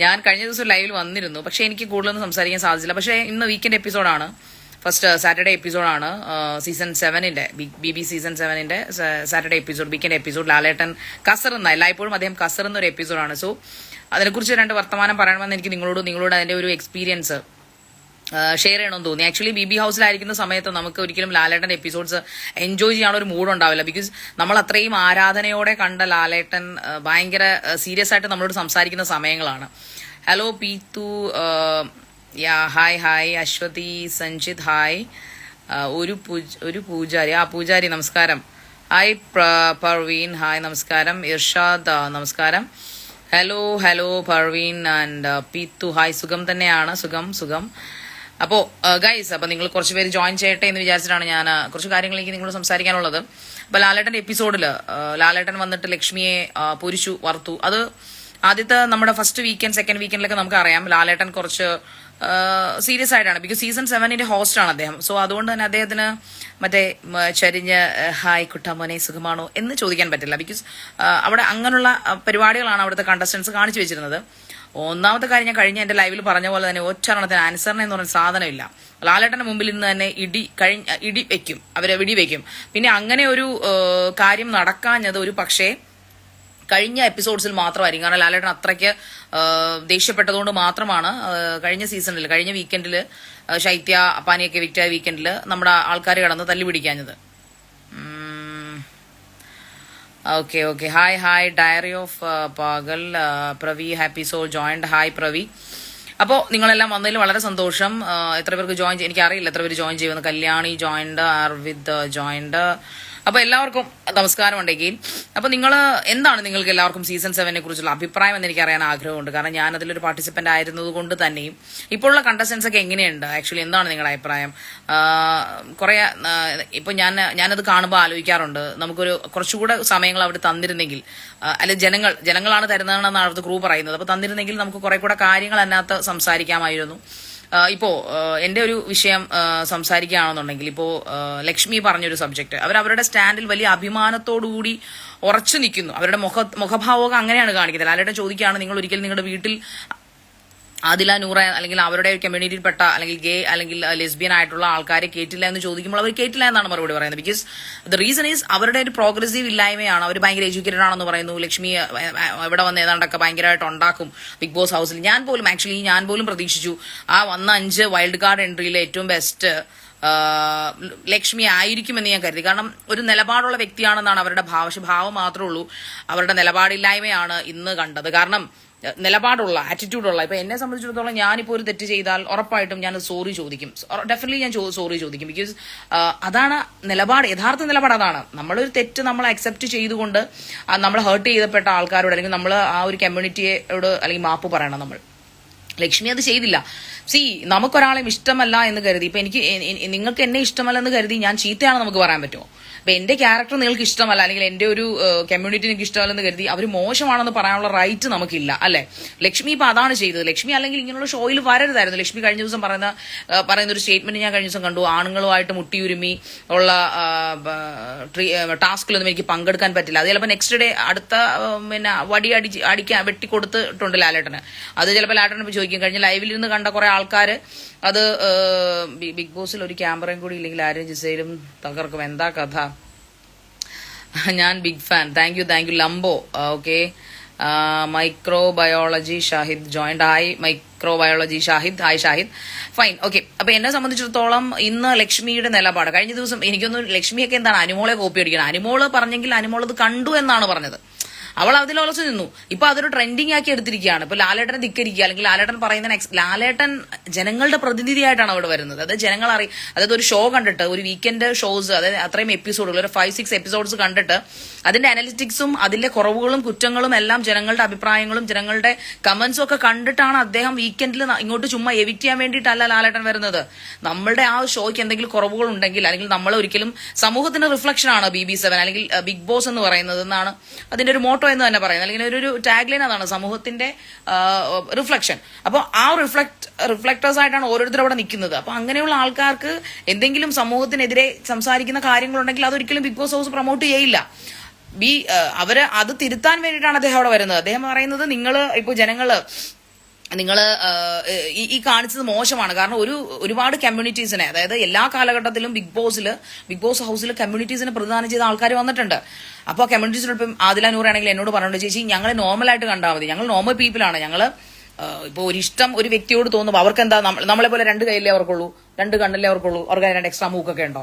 ഞാൻ കഴിഞ്ഞ ദിവസം ലൈവിൽ വന്നിരുന്നു, പക്ഷെ എനിക്ക് കൂടുതലൊന്നും സംസാരിക്കാൻ സാധിച്ചില്ല. പക്ഷേ ഇന്ന് വീക്കെൻഡ് എപ്പിസോഡാണ്, ഫസ്റ്റ് സാറ്റർഡേ എപ്പിസോഡാണ്, സീസൺ 7ന്റെ ബി സീസൺ 7ന്റെ Saturday episode, weekend episode. Lalettan കസർ എന്ന എല്ലായ്പ്പോഴും അദ്ദേഹം കസർ എന്നൊരു എപ്പിസോഡാണ്. സോ അതിനെക്കുറിച്ച് 2 വർത്തമാനം പറയണമെന്ന് എനിക്ക് നിങ്ങളോട് അതിന്റെ ഒരു എക്സ്പീരിയൻസ് ഷെയർ ചെയ്യണമെന്ന് തോന്നി. ആക്ച്വലി ബി ഹൗസിലായിരിക്കുന്ന സമയത്ത് നമുക്ക് ഒരിക്കലും ലാലേട്ടൻ എപ്പിസോഡ്സ് എൻജോയ് ചെയ്യാനുള്ള ഒരു മൂഡ് ഉണ്ടാവില്ല. ബിക്കോസ് നമ്മൾ അത്രയും ആരാധനയോടെ കണ്ട ലാലേട്ടൻ ഭയങ്കര സീരിയസ് ആയിട്ട് നമ്മളോട് സംസാരിക്കുന്ന സമയങ്ങളാണ്. Hello Peethu, hi Aswathi, Sanjith hi, ഒരു പൂജാരി നമസ്കാരം, ഹായ് പർവീൻ ഹായ് നമസ്കാരം, ഇർഷാദ് നമസ്കാരം, hello Parveen and Peethu hi. സുഖം തന്നെയാണ്, സുഖം. അപ്പോ ഗൈസ്, അപ്പൊ നിങ്ങൾ കുറച്ച് പേര് ജോയിൻ ചെയ്യട്ടെ എന്ന് വിചാരിച്ചിട്ടാണ് ഞാൻ കുറച്ച് കാര്യങ്ങളിലേക്ക് നിങ്ങളോട് സംസാരിക്കാനുള്ളത്. അപ്പൊ ലാലേട്ടന്റെ എപ്പിസോഡില് ലാലേട്ടൻ വന്നിട്ട് ലക്ഷ്മിയെ പൊരിച്ചു വറുത്തു. അത് ആദ്യത്തെ നമ്മുടെ ഫസ്റ്റ് വീക്കെൻഡ്, സെക്കൻഡ് വീക്കെൻഡിലൊക്കെ നമുക്ക് അറിയാം ലാലേട്ടൻ കുറച്ച് സീരിയസ് ആയിട്ടാണ്. ബിക്കോസ് സീസൺ 7ന്റെ ഹോസ്റ്റ് ആണ് അദ്ദേഹം. സോ അതുകൊണ്ട് തന്നെ അദ്ദേഹത്തിന് മറ്റേ ചരിഞ്ഞ് ഹായ് കുട്ടാമോനെ സുഖമാണോ എന്ന് ചോദിക്കാൻ പറ്റില്ല. ബിക്കോസ് അവിടെ അങ്ങനെയുള്ള പരിപാടികളാണ് അവിടുത്തെ കണ്ടസ്റ്റൻസ് കാണിച്ചു വെച്ചിരുന്നത്. ഒന്നാമത്തെ കാര്യം, ഞാൻ കഴിഞ്ഞ എന്റെ ലൈവിൽ പറഞ്ഞ പോലെ തന്നെ ഒറ്റരണത്തിന് ആൻസറിനെ എന്ന് പറയുന്ന സാധനമില്ല. ലാലേട്ടന്റെ മുമ്പിൽ ഇന്ന് തന്നെ ഇടി വെക്കും, അവരെ വെടി വെക്കും. പിന്നെ അങ്ങനെ ഒരു കാര്യം നടക്കാഞ്ഞത് ഒരു പക്ഷേ കഴിഞ്ഞ എപ്പിസോഡ്സിൽ മാത്രമായിരിക്കും. കാരണം ലാലേട്ടൻ അത്രയ്ക്ക് ദേഷ്യപ്പെട്ടതുകൊണ്ട് മാത്രമാണ് കഴിഞ്ഞ സീസണിൽ, കഴിഞ്ഞ വീക്കെൻഡിൽ, ശൈത്യ അപ്പാനിയൊക്കെ വിക്റ്റായ വീക്കെൻഡിൽ നമ്മുടെ ആൾക്കാർ കടന്ന് തല്ലുപിടിക്കാഞ്ഞത്. Okay hi diary of Pagal, Pravi happy so joined, hi Pravi. അപ്പോൾ നിങ്ങളെല്ലാം വന്നതിൽ വളരെ സന്തോഷം. എത്ര പേർക്ക് ജോയിൻ എനിക്കറിയില്ല, എത്ര പേര് ജോയിൻ ചെയ്യുമെന്ന്. Kalyani joined, Arvid joined. അപ്പൊ എല്ലാവർക്കും നമസ്കാരം ഉണ്ടെങ്കിൽ. അപ്പൊ എന്താണ് നിങ്ങൾക്ക് എല്ലാവർക്കും സീസൺ 7നെ കുറിച്ചുള്ള അഭിപ്രായം എന്ന് എനിക്ക് അറിയാൻ ആഗ്രഹമുണ്ട്. കാരണം ഞാൻ അതിലൊരു പാർട്ടിസിപ്പന്റ് ആയിരുന്നത് കൊണ്ട് തന്നെയും ഇപ്പോഴുള്ള കണ്ടസ്റ്റൻസ് ഒക്കെ എങ്ങനെയുണ്ട്, ആക്ച്വലി എന്താണ് നിങ്ങളുടെ അഭിപ്രായം? കുറെ ഇപ്പൊ ഞാനത് കാണുമ്പോൾ ആലോചിക്കാറുണ്ട്, നമുക്കൊരു കുറച്ചുകൂടെ സമയങ്ങൾ അവിടെ തന്നിരുന്നെങ്കിൽ, അല്ലെ ജനങ്ങളാണ് തരുന്നതെന്നാണ് അവിടുത്തെ ക്രൂ പറയുന്നത്. അപ്പൊ തന്നിരുന്നെങ്കിൽ നമുക്ക് കുറെ കൂടെ കാര്യങ്ങൾ അതിനകത്ത് സംസാരിക്കാമായിരുന്നു. ഇപ്പോ എന്റെ ഒരു വിഷയം സംസാരിക്കുകയാണെന്നുണ്ടെങ്കിൽ, ഇപ്പോ ലക്ഷ്മി പറഞ്ഞൊരു സബ്ജക്ട്, അവരുടെ സ്റ്റാൻഡിൽ വലിയ അഭിമാനത്തോടുകൂടി ഉറച്ചു നിൽക്കുന്നു. അവരുടെ മുഖഭാവമൊക്കെ അങ്ങനെയാണ് കാണിക്കുന്നത്. ലാലേട്ടൻ ചോദിക്കുകയാണ്, നിങ്ങൾ ഒരിക്കലും നിങ്ങളുടെ വീട്ടിൽ ആദില, നൂറ അല്ലെങ്കിൽ അവരുടെ കമ്മ്യൂണിറ്റിയിൽപ്പെട്ട അല്ലെങ്കിൽ ഗേ അല്ലെങ്കിൽ ലെസ്ബിയൻ ആയിട്ടുള്ള ആൾക്കാരെ കേട്ടില്ല എന്ന് ചോദിക്കുമ്പോൾ അവർ കേട്ടില്ല എന്നാണ് മറുപടി പറയുന്നത്. ബിക്കോസ് ദ റീസൺ ഈസ് അവരുടെ ഒരു പ്രോഗ്രസീവ് ഇല്ലായ്മയാണ്. അവർ ഭയങ്കര എഡ്യൂക്കേറ്റഡ് ആണെന്ന് പറയുന്നു. ലക്ഷ്മി ഇവിടെ വന്ന് ഏതാണ്ടൊക്കെ ഭയങ്കരമായിട്ട് ഉണ്ടാക്കും ബിഗ് ബോസ് ഹൗസിൽ. ഞാൻ പോലും പ്രതീക്ഷിച്ചു ആ വന്ന 5 വൈൽഡ് കാർഡ് എൻട്രിയിലെ ഏറ്റവും ബെസ്റ്റ് ലക്ഷ്മി ആയിരിക്കുമെന്ന് ഞാൻ കരുതി. കാരണം ഒരു നിലപാടുള്ള വ്യക്തിയാണെന്നാണ് അവരുടെ ഭാവം മാത്രമേ ഉള്ളൂ. അവരുടെ നിലപാടില്ലായ്മയാണ് ഇന്ന് കണ്ടത്. കാരണം നിലപാടുള്ള, ആറ്റിറ്റ്യൂഡുള്ള, ഇപ്പൊ എന്നെ സംബന്ധിച്ചിടത്തോളം ഞാനിപ്പോ ഒരു തെറ്റ് ചെയ്താൽ ഉറപ്പായിട്ടും ഞാൻ സോറി ചോദിക്കും, ഡെഫിനറ്റ്ലി ഞാൻ സോറി ചോദിക്കും. ബിക്കോസ് അതാണ് നിലപാട്, യഥാർത്ഥ നിലപാട് അതാണ്. നമ്മളൊരു തെറ്റ് നമ്മൾ അക്സെപ്റ്റ് ചെയ്തുകൊണ്ട് നമ്മൾ ഹേർട്ട് ചെയ്തപ്പെട്ട ആൾക്കാരോട് അല്ലെങ്കിൽ നമ്മൾ ആ ഒരു കമ്മ്യൂണിറ്റിയോട് അല്ലെങ്കിൽ മാപ്പ് പറയണം നമ്മൾ. ലക്ഷ്മി അത് ചെയ്തില്ല. നമുക്കൊരാളെയും ഇഷ്ടമല്ല എന്ന് കരുതി, ഇപ്പൊ നിങ്ങൾക്ക് എന്നെ ഇഷ്ടമല്ലെന്ന് കരുതി ഞാൻ ചീത്തയാണെന്ന് നമുക്ക് പറയാൻ പറ്റുമോ? അപ്പൊ എന്റെ ക്യാരക്ടർ നിങ്ങൾക്ക് ഇഷ്ടമല്ല അല്ലെങ്കിൽ എന്റെ ഒരു കമ്മ്യൂണിറ്റി നിങ്ങൾക്ക് ഇഷ്ടമല്ലെന്ന് കരുതി അവർ മോശമാണെന്ന് പറയാനുള്ള റൈറ്റ് നമുക്കില്ല, അല്ലെ? ലക്ഷ്മി ഇപ്പൊ അതാണ് ചെയ്തത്. ലക്ഷ്മി അല്ലെങ്കിൽ ഇങ്ങനെയുള്ള ഷോയിൽ വരരുതായിരുന്നു. ലക്ഷ്മി കഴിഞ്ഞ ദിവസം പറയുന്ന ഒരു സ്റ്റേറ്റ്മെന്റ് ഞാൻ കഴിഞ്ഞ ദിവസം കണ്ടു, ആണുങ്ങളുമായിട്ട് മുട്ടിയുരുമി ഉള്ള ടാസ്കിലൊന്നും എനിക്ക് പങ്കെടുക്കാൻ പറ്റില്ല. അത് ചിലപ്പോൾ നെക്സ്റ്റ് ഡേ അടുത്ത അടിക്കാൻ വെട്ടിക്കൊടുത്തിട്ടുണ്ട് ലാലേട്ടന്. അത് ചിലപ്പോൾ ലാലേട്ടനെ ചോദിക്കും. കഴിഞ്ഞ ലൈവിൽ ഇരുന്ന് കണ്ട കുറെ ആൾക്കാർ അത് ബിഗ് ബോസിൽ ഒരു ക്യാമറയും കൂടി ഇല്ലെങ്കിൽ ആരും ജിസയിലും തകർക്കും. എന്താ കഥ? ഞാൻ big fan. Thank you Lambo. Okay, microbiology Shahid joined, hi microbiology Shahid, hi Shahid, fine. Okay, അപ്പൊ എന്നെ സംബന്ധിച്ചിടത്തോളം ഇന്ന് ലക്ഷ്മിയുടെ നിലപാട്, കഴിഞ്ഞ ദിവസം എനിക്കൊന്നും ലക്ഷ്മിയൊക്കെ എന്താണ് അനുമോളെ കോപ്പി അടിക്കണം. അനുമോള് പറഞ്ഞെങ്കിൽ അനുമോൾ അത് കണ്ടു എന്നാണ് പറഞ്ഞത്. അവൾ അതിൽ ഉറച്ചു നിന്നു. ഇപ്പൊ അതൊരു ട്രെൻഡിങ് ആക്കി എടുത്തിരിക്കുകയാണ്. ഇപ്പൊ ലാലേട്ടനെ ധിക്കരിക്കുക അല്ലെങ്കിൽ ലാലേട്ടൻ പറയുന്ന ലാലേട്ടൻ ജനങ്ങളുടെ പ്രതിനിധിയായിട്ടാണ് അവിടെ വരുന്നത്. അതായത് ജനങ്ങൾ അതായത് ഒരു ഷോ കണ്ടിട്ട്, ഒരു വീക്കെൻഡ് ഷോസ്, അതായത് അത്രയും എപ്പിസോഡുകൾ, ഒരു 5-6 എപ്പിസോഡ്സ് കണ്ടിട്ട് അതിന്റെ അനലിറ്റിക്സും അതിലെ കുറവുകളും കുറ്റങ്ങളും എല്ലാം ജനങ്ങളുടെ അഭിപ്രായങ്ങളും ജനങ്ങളുടെ കമന്റ്സും ഒക്കെ കണ്ടിട്ടാണ് അദ്ദേഹം വീക്കെൻഡിൽ ഇങ്ങോട്ട് ചുമ്മാ എവിക്റ്റ് ചെയ്യാൻ വേണ്ടിയിട്ടല്ല ലാലേട്ടൻ വരുന്നത്. നമ്മളുടെ ആ ഷോയ്ക്ക് എന്തെങ്കിലും കുറവുകൾ ഉണ്ടെങ്കിൽ അല്ലെങ്കിൽ നമ്മൾ ഒരിക്കലും സമൂഹത്തിന്റെ റിഫ്ലക്ഷൻ ആണ് BB7 അല്ലെങ്കിൽ ബിഗ് ബോസ് എന്ന് പറയുന്നത് എന്നാണ് അതിന്റെ ഒരു മോട്ടോ എന്ന് തന്നെ പറയുന്നത്. അല്ലെങ്കിൽ ഒരു ടാഗ് ലൈൻ അതാണ്, സമൂഹത്തിന്റെ റിഫ്ലക്ഷൻ. അപ്പോൾ ആ റിഫ്ലക്ടേഴ്സ് ആയിട്ടാണ് ഓരോരുത്തരും അവിടെ നിൽക്കുന്നത്. അപ്പൊ അങ്ങനെയുള്ള ആൾക്കാർക്ക് എന്തെങ്കിലും സമൂഹത്തിനെതിരെ സംസാരിക്കുന്ന കാര്യങ്ങളുണ്ടെങ്കിൽ അതൊരിക്കലും ബിഗ് ബോസ് ഹൗസ് പ്രൊമോട്ട് ചെയ്യില്ല. അവര് അത് തിരുത്താൻ വേണ്ടിയിട്ടാണ് അദ്ദേഹം അവിടെ വരുന്നത്. അദ്ദേഹം പറയുന്നത്, നിങ്ങൾ ഇപ്പോൾ ജനങ്ങള് നിങ്ങൾ ഈ കാണിച്ചത് മോശമാണ്. കാരണം ഒരുപാട് കമ്മ്യൂണിറ്റീസിനെ, അതായത് എല്ലാ കാലഘട്ടത്തിലും ബിഗ് ബോസ് ഹൗസിൽ കമ്മ്യൂണിറ്റീസിനെ പ്രതിദാനം ചെയ്ത ആൾക്കാർ വന്നിട്ടുണ്ട്. അപ്പോൾ ആ കമ്മ്യൂണിറ്റീസിൽ ഇപ്പം ആദില നൂറാണെങ്കിൽ എന്നോട് പറഞ്ഞിട്ടുണ്ട്, ചേച്ചി ഞങ്ങളെ നോർമലായിട്ട് കണ്ടാൽ മതി, ഞങ്ങൾ നോർമൽ പീപ്പിളാണ്, ഞങ്ങൾ ഇപ്പോൾ ഒരിഷ്ടം ഒരു വ്യക്തിയോട് തോന്നുമ്പോൾ അവർക്ക് എന്താ, നമ്മളെ പോലെ 2 കൈയിലേ അവർക്കുള്ളൂ, 2 കണ്ണല്ലേ അവർക്കുള്ളൂ, അവർക്ക് 2 എക്സ്ട്രാ മൂക്കൊക്കെ ഉണ്ടോ?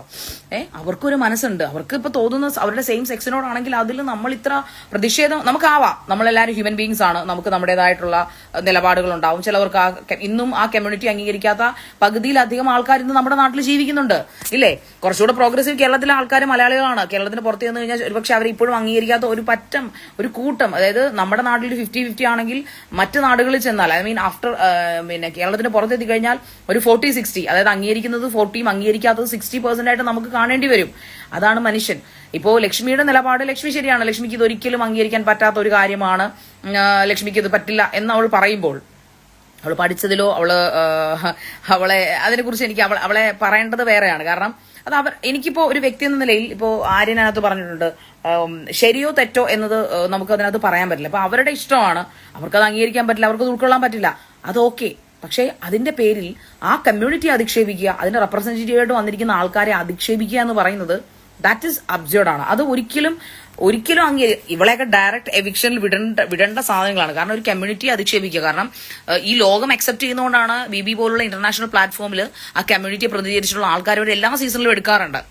അവർക്കൊരു മനസ്സുണ്ട്. അവർക്ക് ഇപ്പൊ തോന്നുന്ന അവരുടെ സെയിം സെക്സിനോടാണെങ്കിൽ അതിൽ നമ്മൾ ഇത്ര പ്രതിഷേധം നമുക്കാവാം. നമ്മളെല്ലാവരും ഹ്യൂമൻ ബീങ്സ് ആണ്, നമുക്ക് നമ്മുടേതായിട്ടുള്ള നിലപാടുകൾ ഉണ്ടാവും. ചിലവർക്ക് ഇന്നും ആ കമ്മ്യൂണിറ്റി അംഗീകരിക്കാത്ത പകുതിയിലധികം ആൾക്കാർ ഇന്ന് നമ്മുടെ നാട്ടിൽ ജീവിക്കുന്നുണ്ട്, ഇല്ലേ? കുറച്ചുകൂടെ പ്രോഗ്രസീവ് കേരളത്തിലെ ആൾക്കാർ മലയാളികളാണ്. കേരളത്തിന് പുറത്ത് ചെന്ന് കഴിഞ്ഞാൽ ഒരുപക്ഷെ അവർ ഇപ്പോഴും അംഗീകരിക്കാത്ത ഒരു കൂട്ടം, അതായത് നമ്മുടെ നാട്ടിൽ 50-50 ആണെങ്കിൽ മറ്റ് നാടുകളിൽ ചെന്നാൽ, ഐ മീൻ ആഫ്റ്റർ പിന്നെ കേരളത്തിന് പുറത്തെത്തി കഴിഞ്ഞാൽ ഒരു 40-60, അതായത് അംഗീകരിക്കുന്നത് 40, അംഗീകരിക്കാത്തത് 60% ആയിട്ട് നമുക്ക് കാണേണ്ടി വരും. അതാണ് മനുഷ്യൻ. ഇപ്പോ ലക്ഷ്മിയുടെ നിലപാട്, ലക്ഷ്മി ശരിയാണ്, ലക്ഷ്മിക്ക് ഇത് ഒരിക്കലും അംഗീകരിക്കാൻ പറ്റാത്ത ഒരു കാര്യമാണ്, ലക്ഷ്മിക്ക് ഇത് പറ്റില്ല എന്ന് അവൾ പറയുമ്പോൾ, അവൾ പഠിച്ചതിലോ അവളെ അതിനെക്കുറിച്ച് എനിക്ക് അവളെ പറയേണ്ടത് വേറെയാണ്. കാരണം അത് എനിക്കിപ്പോ ഒരു വ്യക്തി എന്ന നിലയിൽ ഇപ്പോ ആര്യനകത്ത് പറഞ്ഞിട്ടുണ്ട്, ശരിയോ തെറ്റോ എന്നത് നമുക്ക് അതിനകത്ത് പറയാൻ പറ്റില്ല. അപ്പൊ അവരുടെ ഇഷ്ടമാണ്, അവർക്കത് അംഗീകരിക്കാൻ പറ്റില്ല, അവർക്കത് ഉൾക്കൊള്ളാൻ പറ്റില്ല, അത് ഓക്കെ. പക്ഷേ അതിന്റെ പേരിൽ ആ കമ്മ്യൂണിറ്റി അധിക്ഷേപിക്കുക, അതിന്റെ റെപ്രസെന്റേറ്റീവായിട്ട് വന്നിരിക്കുന്ന ആൾക്കാരെ അധിക്ഷേപിക്കുക എന്ന് പറയുന്നത് ദാറ്റ് ഈസ് അബ്സേർഡ് ആണ്. അത് ഒരിക്കലും ഇവളെയൊക്കെ ഡയറക്റ്റ് എവിക്ഷനിൽ വിടേണ്ട സാധനങ്ങളാണ്. കാരണം ഒരു കമ്മ്യൂണിറ്റി അധിക്ഷേപിക്കുക, കാരണം ഈ ലോകം അക്സെപ്റ്റ് ചെയ്യുന്നതുകൊണ്ടാണ് BB പോലുള്ള ഇന്റർനാഷണൽ പ്ലാറ്റ്ഫോമിൽ ആ കമ്മ്യൂണിറ്റിയെ പ്രതികരിച്ചിട്ടുള്ള ആൾക്കാർ എല്ലാ സീസണിലും എടുക്കാറുണ്ട്.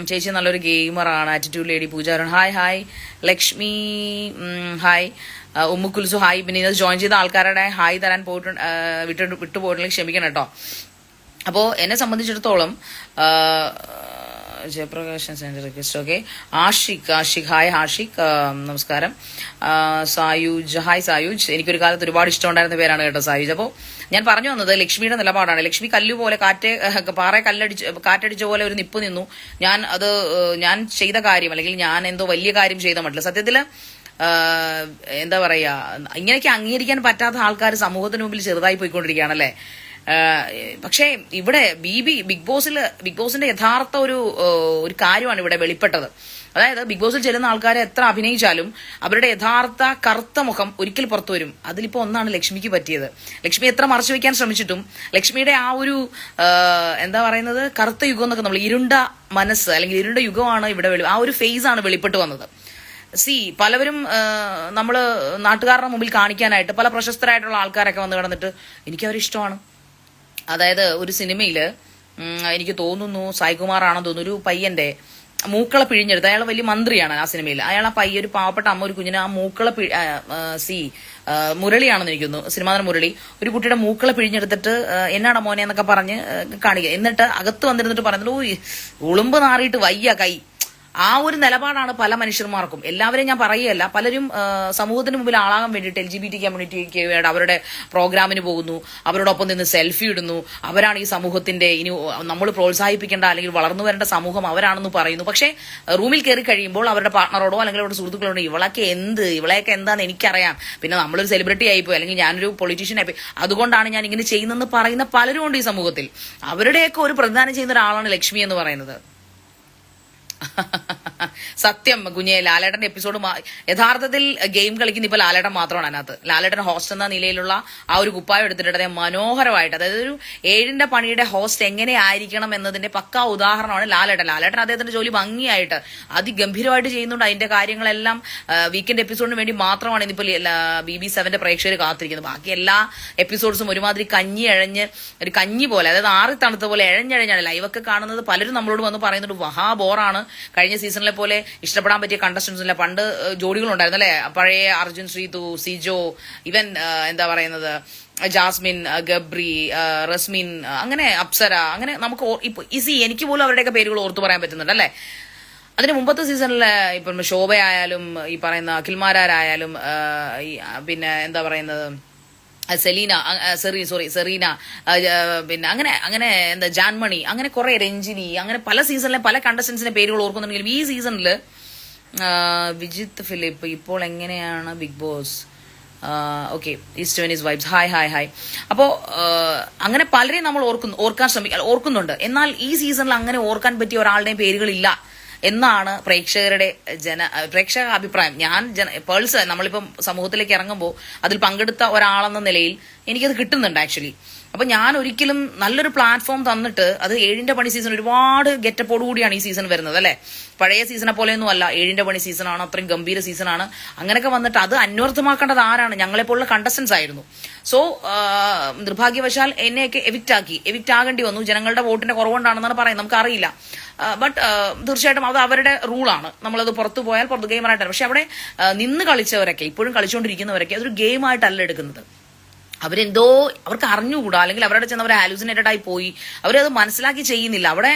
ചേച്ചി നല്ലൊരു ഗെയിമറാണ്, ആറ്റിറ്റ്യൂഡ് ലേഡി പൂജാരൻ, hi Lakshmi, hi Ummukulsu, hi. പിന്നെ ഇത് ജോയിൻ ചെയ്ത ആൾക്കാരുടെ ഹായ് തരാൻ വിട്ടുപോയിട്ടുണ്ടെങ്കിൽ ക്ഷമിക്കണം കേട്ടോ. അപ്പോൾ എന്നെ സംബന്ധിച്ചിടത്തോളം Jayaprakashan send request, okay. Aashiq, hi Aashiq, നമസ്കാരം. സായൂജ്, ഹായ് സായൂജ്, എനിക്കൊരു കാലത്ത് ഒരുപാട് ഇഷ്ടമുണ്ടായിരുന്ന പേരാണ് കേട്ടോ സായൂജ്. അപ്പോൾ ഞാൻ പറഞ്ഞു വന്നത് ലക്ഷ്മിയുടെ നിലപാടാണ്. ലക്ഷ്മി കല്ലുപോലെ പാറയെ കാറ്റടിച്ച പോലെ ഒരു നിപ്പ് നിന്നു. ഞാൻ ചെയ്ത കാര്യം, അല്ലെങ്കിൽ ഞാൻ എന്തോ വലിയ കാര്യം ചെയ്ത മട്ടില്ല. സത്യത്തില് എന്താ പറയാ, ഇങ്ങനെയൊക്കെ അംഗീകരിക്കാൻ പറ്റാത്ത ആൾക്കാർ സമൂഹത്തിന് മുമ്പിൽ ചെറുതായി പോയിക്കൊണ്ടിരിക്കുകയാണല്ലേ. പക്ഷേ ഇവിടെ ബിഗ് ബോസിന്റെ യഥാർത്ഥ ഒരു കാര്യമാണ് ഇവിടെ വെളിപ്പെട്ടത്. അതായത് ബിഗ് ബോസിൽ ചെല്ലുന്ന ആൾക്കാരെ എത്ര അഭിനയിച്ചാലും അവരുടെ യഥാർത്ഥ കറുത്ത മുഖം ഒരിക്കൽ പുറത്തു വരും. അതിലിപ്പോ ഒന്നാണ് ലക്ഷ്മിക്ക് പറ്റിയത്. ലക്ഷ്മി എത്ര മറച്ചു വെക്കാൻ ശ്രമിച്ചിട്ടും ലക്ഷ്മിയുടെ ആ ഒരു എന്താ പറയുന്നത്, കറുത്ത യുഗം എന്നൊക്കെ, നമ്മൾ ഇരുണ്ട മനസ്സ് അല്ലെങ്കിൽ ഇരുണ്ട യുഗമാണ് ഇവിടെ ആ ഒരു ഫേസ് ആണ് വെളിപ്പെട്ട് വന്നത്. പലവരും നമ്മള് നാട്ടുകാരുടെ മുമ്പിൽ കാണിക്കാനായിട്ട് പല പ്രശസ്തരായിട്ടുള്ള ആൾക്കാരൊക്കെ വന്ന് കിടന്നിട്ട് എനിക്ക് അവരിഷ്ടമാണ്. അതായത് ഒരു സിനിമയില് എനിക്ക് തോന്നുന്നു സായികുമാർ ആണെന്ന് തോന്നുന്നു, ഒരു പയ്യന്റെ മൂക്കള പിഴിഞ്ഞെടുത്ത്, അയാൾ വലിയ മന്ത്രിയാണ് ആ സിനിമയിൽ. അയാൾ ആ പയ്യ, ഒരു പാവപ്പെട്ട അമ്മ ഒരു കുഞ്ഞിനെ ആ മൂക്കള മുരളിയാണെന്ന് ഇരിക്കുന്നു, സിനിമാതൻ മുരളി, ഒരു കുട്ടിയുടെ മൂക്കള പിഴിഞ്ഞെടുത്തിട്ട് എന്നാടാ മോനെ എന്നൊക്കെ പറഞ്ഞ് കാണിക്കുക. എന്നിട്ട് അകത്ത് വന്നിരുന്നിട്ട് പറയുന്നത്, ഉളുമ്പ് നാറിയിട്ട് വയ്യ കൈ. ആ ഒരു നിലപാടാണ് പല മനുഷ്യന്മാർക്കും. എല്ലാവരെയും ഞാൻ പറയുകയല്ല, പലരും സമൂഹത്തിന് മുമ്പിൽ ആളാകാൻ വേണ്ടിയിട്ട് LGBT കമ്മ്യൂണിറ്റിക്ക് വേണ്ടി അവരുടെ പ്രോഗ്രാമിന് പോകുന്നു, അവരോടൊപ്പം നിന്ന് സെൽഫി ഇടുന്നു. അവരാണ് ഈ സമൂഹത്തിന്റെ ഇനി നമ്മൾ പ്രോത്സാഹിപ്പിക്കേണ്ട അല്ലെങ്കിൽ വളർന്നു വരേണ്ട സമൂഹം അവരാണെന്ന് പറയുന്നു. പക്ഷേ റൂമിൽ കയറി കഴിയുമ്പോൾ അവരുടെ പാർട്ണറോടോ അല്ലെങ്കിൽ അവരുടെ സുഹൃത്തുക്കളോടോ ഇവളെയൊക്കെ എന്താണെന്ന് എനിക്കറിയാം, പിന്നെ നമ്മളൊരു സെലിബ്രിറ്റി ആയിപ്പോയി അല്ലെങ്കിൽ ഞാനൊരു പൊളിറ്റീഷ്യൻ ആയിപ്പോയി, അതുകൊണ്ടാണ് ഞാൻ ഇങ്ങനെ ചെയ്യുന്നതെന്ന് പറയുന്ന പലരും ഉണ്ട് ഈ സമൂഹത്തിൽ. അവരുടെയൊക്കെ ഒരു പ്രതിദാനം ചെയ്യുന്ന ഒരാളാണ് ലക്ഷ്മി എന്ന് പറയുന്നത്. സത്യം കുഞ്ഞെ, ലാലേട്ടന്റെ എപ്പിസോഡ് യഥാർത്ഥത്തിൽ ഗെയിം കളിക്കുന്ന ഇപ്പൊ ലാലേട്ടൻ മാത്രമാണ് അതിനകത്ത്. ലാലേട്ടൻ ഹോസ്റ്റ് എന്ന നിലയിലുള്ള ആ ഒരു കുപ്പായം എടുത്തിട്ട് മനോഹരമായിട്ട്, അതായത് ഒരു 7ന്റെ പണിയുടെ ഹോസ്റ്റ് എങ്ങനെ ആയിരിക്കണം എന്നതിന്റെ പക്കാ ഉദാഹരണമാണ് ലാലേട്ടൻ. അദ്ദേഹത്തിന്റെ ജോലി ഭംഗിയായിട്ട് അതിഗംഭീരമായിട്ട് ചെയ്യുന്നുണ്ട്. അതിന്റെ കാര്യങ്ങളെല്ലാം വീക്കെൻഡ് എപ്പിസോഡിന് വേണ്ടി മാത്രമാണ് ഇന്നിപ്പോ BB7 പ്രേക്ഷകർ കാത്തിരിക്കുന്നത്. ബാക്കി എല്ലാ എപ്പിസോഡ്സും ഒരുമാതിരി ഒരു കഞ്ഞി പോലെ, അതായത് ആറി തണുത്ത പോലെ എഴഞ്ഞഴഞ്ഞാണ് ലൈവൊക്കെ കാണുന്നത്. പലരും നമ്മളോട് വന്ന് പറയുന്നുണ്ട് മഹാ ബോറാണ്, കഴിഞ്ഞ സീസണിലെ പോലെ ഇഷ്ടപ്പെടാൻ പറ്റിയ കണ്ടസ്റ്റൻസ് ഇല്ല. പണ്ട് ജോഡികളുണ്ടായിരുന്നു അല്ലെ, പഴയ അർജുൻ, ശ്രീതു, സിജോ, ഇവൻ എന്താ പറയുന്നത് ജാസ്മിൻ, ഗബ്രി, റസ്മിൻ, അങ്ങനെ അപ്സര, അങ്ങനെ നമുക്ക് എനിക്ക് പോലും അവരുടെയൊക്കെ പേരുകൾ ഓർത്തു പറയാൻ പറ്റുന്നുണ്ട് അല്ലെ. അതിന് മുമ്പത്തെ സീസണില് ഇപ്പം ശോഭയായാലും ഈ പറയുന്ന അഖിൽമാരായാലും പിന്നെ എന്താ പറയുന്നത് സെറീന, പിന്നെ അങ്ങനെ എന്താ ജാൻമണി, അങ്ങനെ കുറെ രഞ്ജിനി, അങ്ങനെ പല സീസണിലെ പല കണ്ടസ്റ്റൻസിന്റെ പേരുകൾ ഓർക്കുന്നുണ്ടെങ്കിലും ഈ സീസണില് വിജിത്ത് ഫിലിപ്പ് ഇപ്പോൾ എങ്ങനെയാണ് Big Boss, okay, East Venice vibes, hi. അപ്പോ അങ്ങനെ പലരെയും നമ്മൾ ഓർക്കുന്നുണ്ട്. എന്നാൽ ഈ സീസണിൽ അങ്ങനെ ഓർക്കാൻ പറ്റിയ ഒരാളുടെയും പേരുകളില്ല എന്നാണ് പ്രേക്ഷക അഭിപ്രായം. ഞാൻ പേഴ്സ് നമ്മളിപ്പം സമൂഹത്തിലേക്ക് ഇറങ്ങുമ്പോൾ അതിൽ പങ്കെടുത്ത ഒരാളെന്ന നിലയിൽ എനിക്കത് കിട്ടുന്നുണ്ട് ആക്ച്വലി. അപ്പൊ ഞാൻ ഒരിക്കലും നല്ലൊരു പ്ലാറ്റ്ഫോം തന്നിട്ട്, അത് ഏഴിന്റെ പണി സീസൺ ഒരുപാട് ഗെറ്റപ്പോടു കൂടിയാണ് ഈ സീസൺ വരുന്നത് അല്ലെ. പഴയ സീസണെ പോലെയൊന്നും അല്ല, ഏഴിന്റെ പണി സീസണാണ്, അത്രയും ഗംഭീര സീസണാണ്. അങ്ങനെയൊക്കെ വന്നിട്ട് അത് അന്വർത്ഥമാക്കേണ്ടത് ആരാണ്? ഞങ്ങളെപ്പോലുള്ള കണ്ടസ്റ്റൻസ് ആയിരുന്നു. സോ നിർഭാഗ്യവശാൽ എന്നെയൊക്കെ എവിക്റ്റ് ആകേണ്ടി വന്നു. ജനങ്ങളുടെ വോട്ടിന്റെ കുറവുകൊണ്ടാണെന്നാണ് പറയുന്നത്, നമുക്കറിയില്ല. ബട്ട് തീർച്ചയായിട്ടും അത് അവരുടെ റൂളാണ്. നമ്മളത് പുറത്തു പോയാൽ പുറത്ത് ഗെയിമറായിട്ടാണ്. പക്ഷെ അവിടെ നിന്ന് കളിച്ചവരൊക്കെ, ഇപ്പോഴും കളിച്ചുകൊണ്ടിരിക്കുന്നവരൊക്കെ അതൊരു ഗെയിമായിട്ടല്ല എടുക്കുന്നത്. അവർക്ക് അറിഞ്ഞുകൂടാ, അല്ലെങ്കിൽ അവരുടെ ചെന്ന് അവർ ഹാലൂസിനേറ്റഡ് ആയി പോയി, അവരത് മനസ്സിലാക്കി ചെയ്യുന്നില്ല. അവിടെ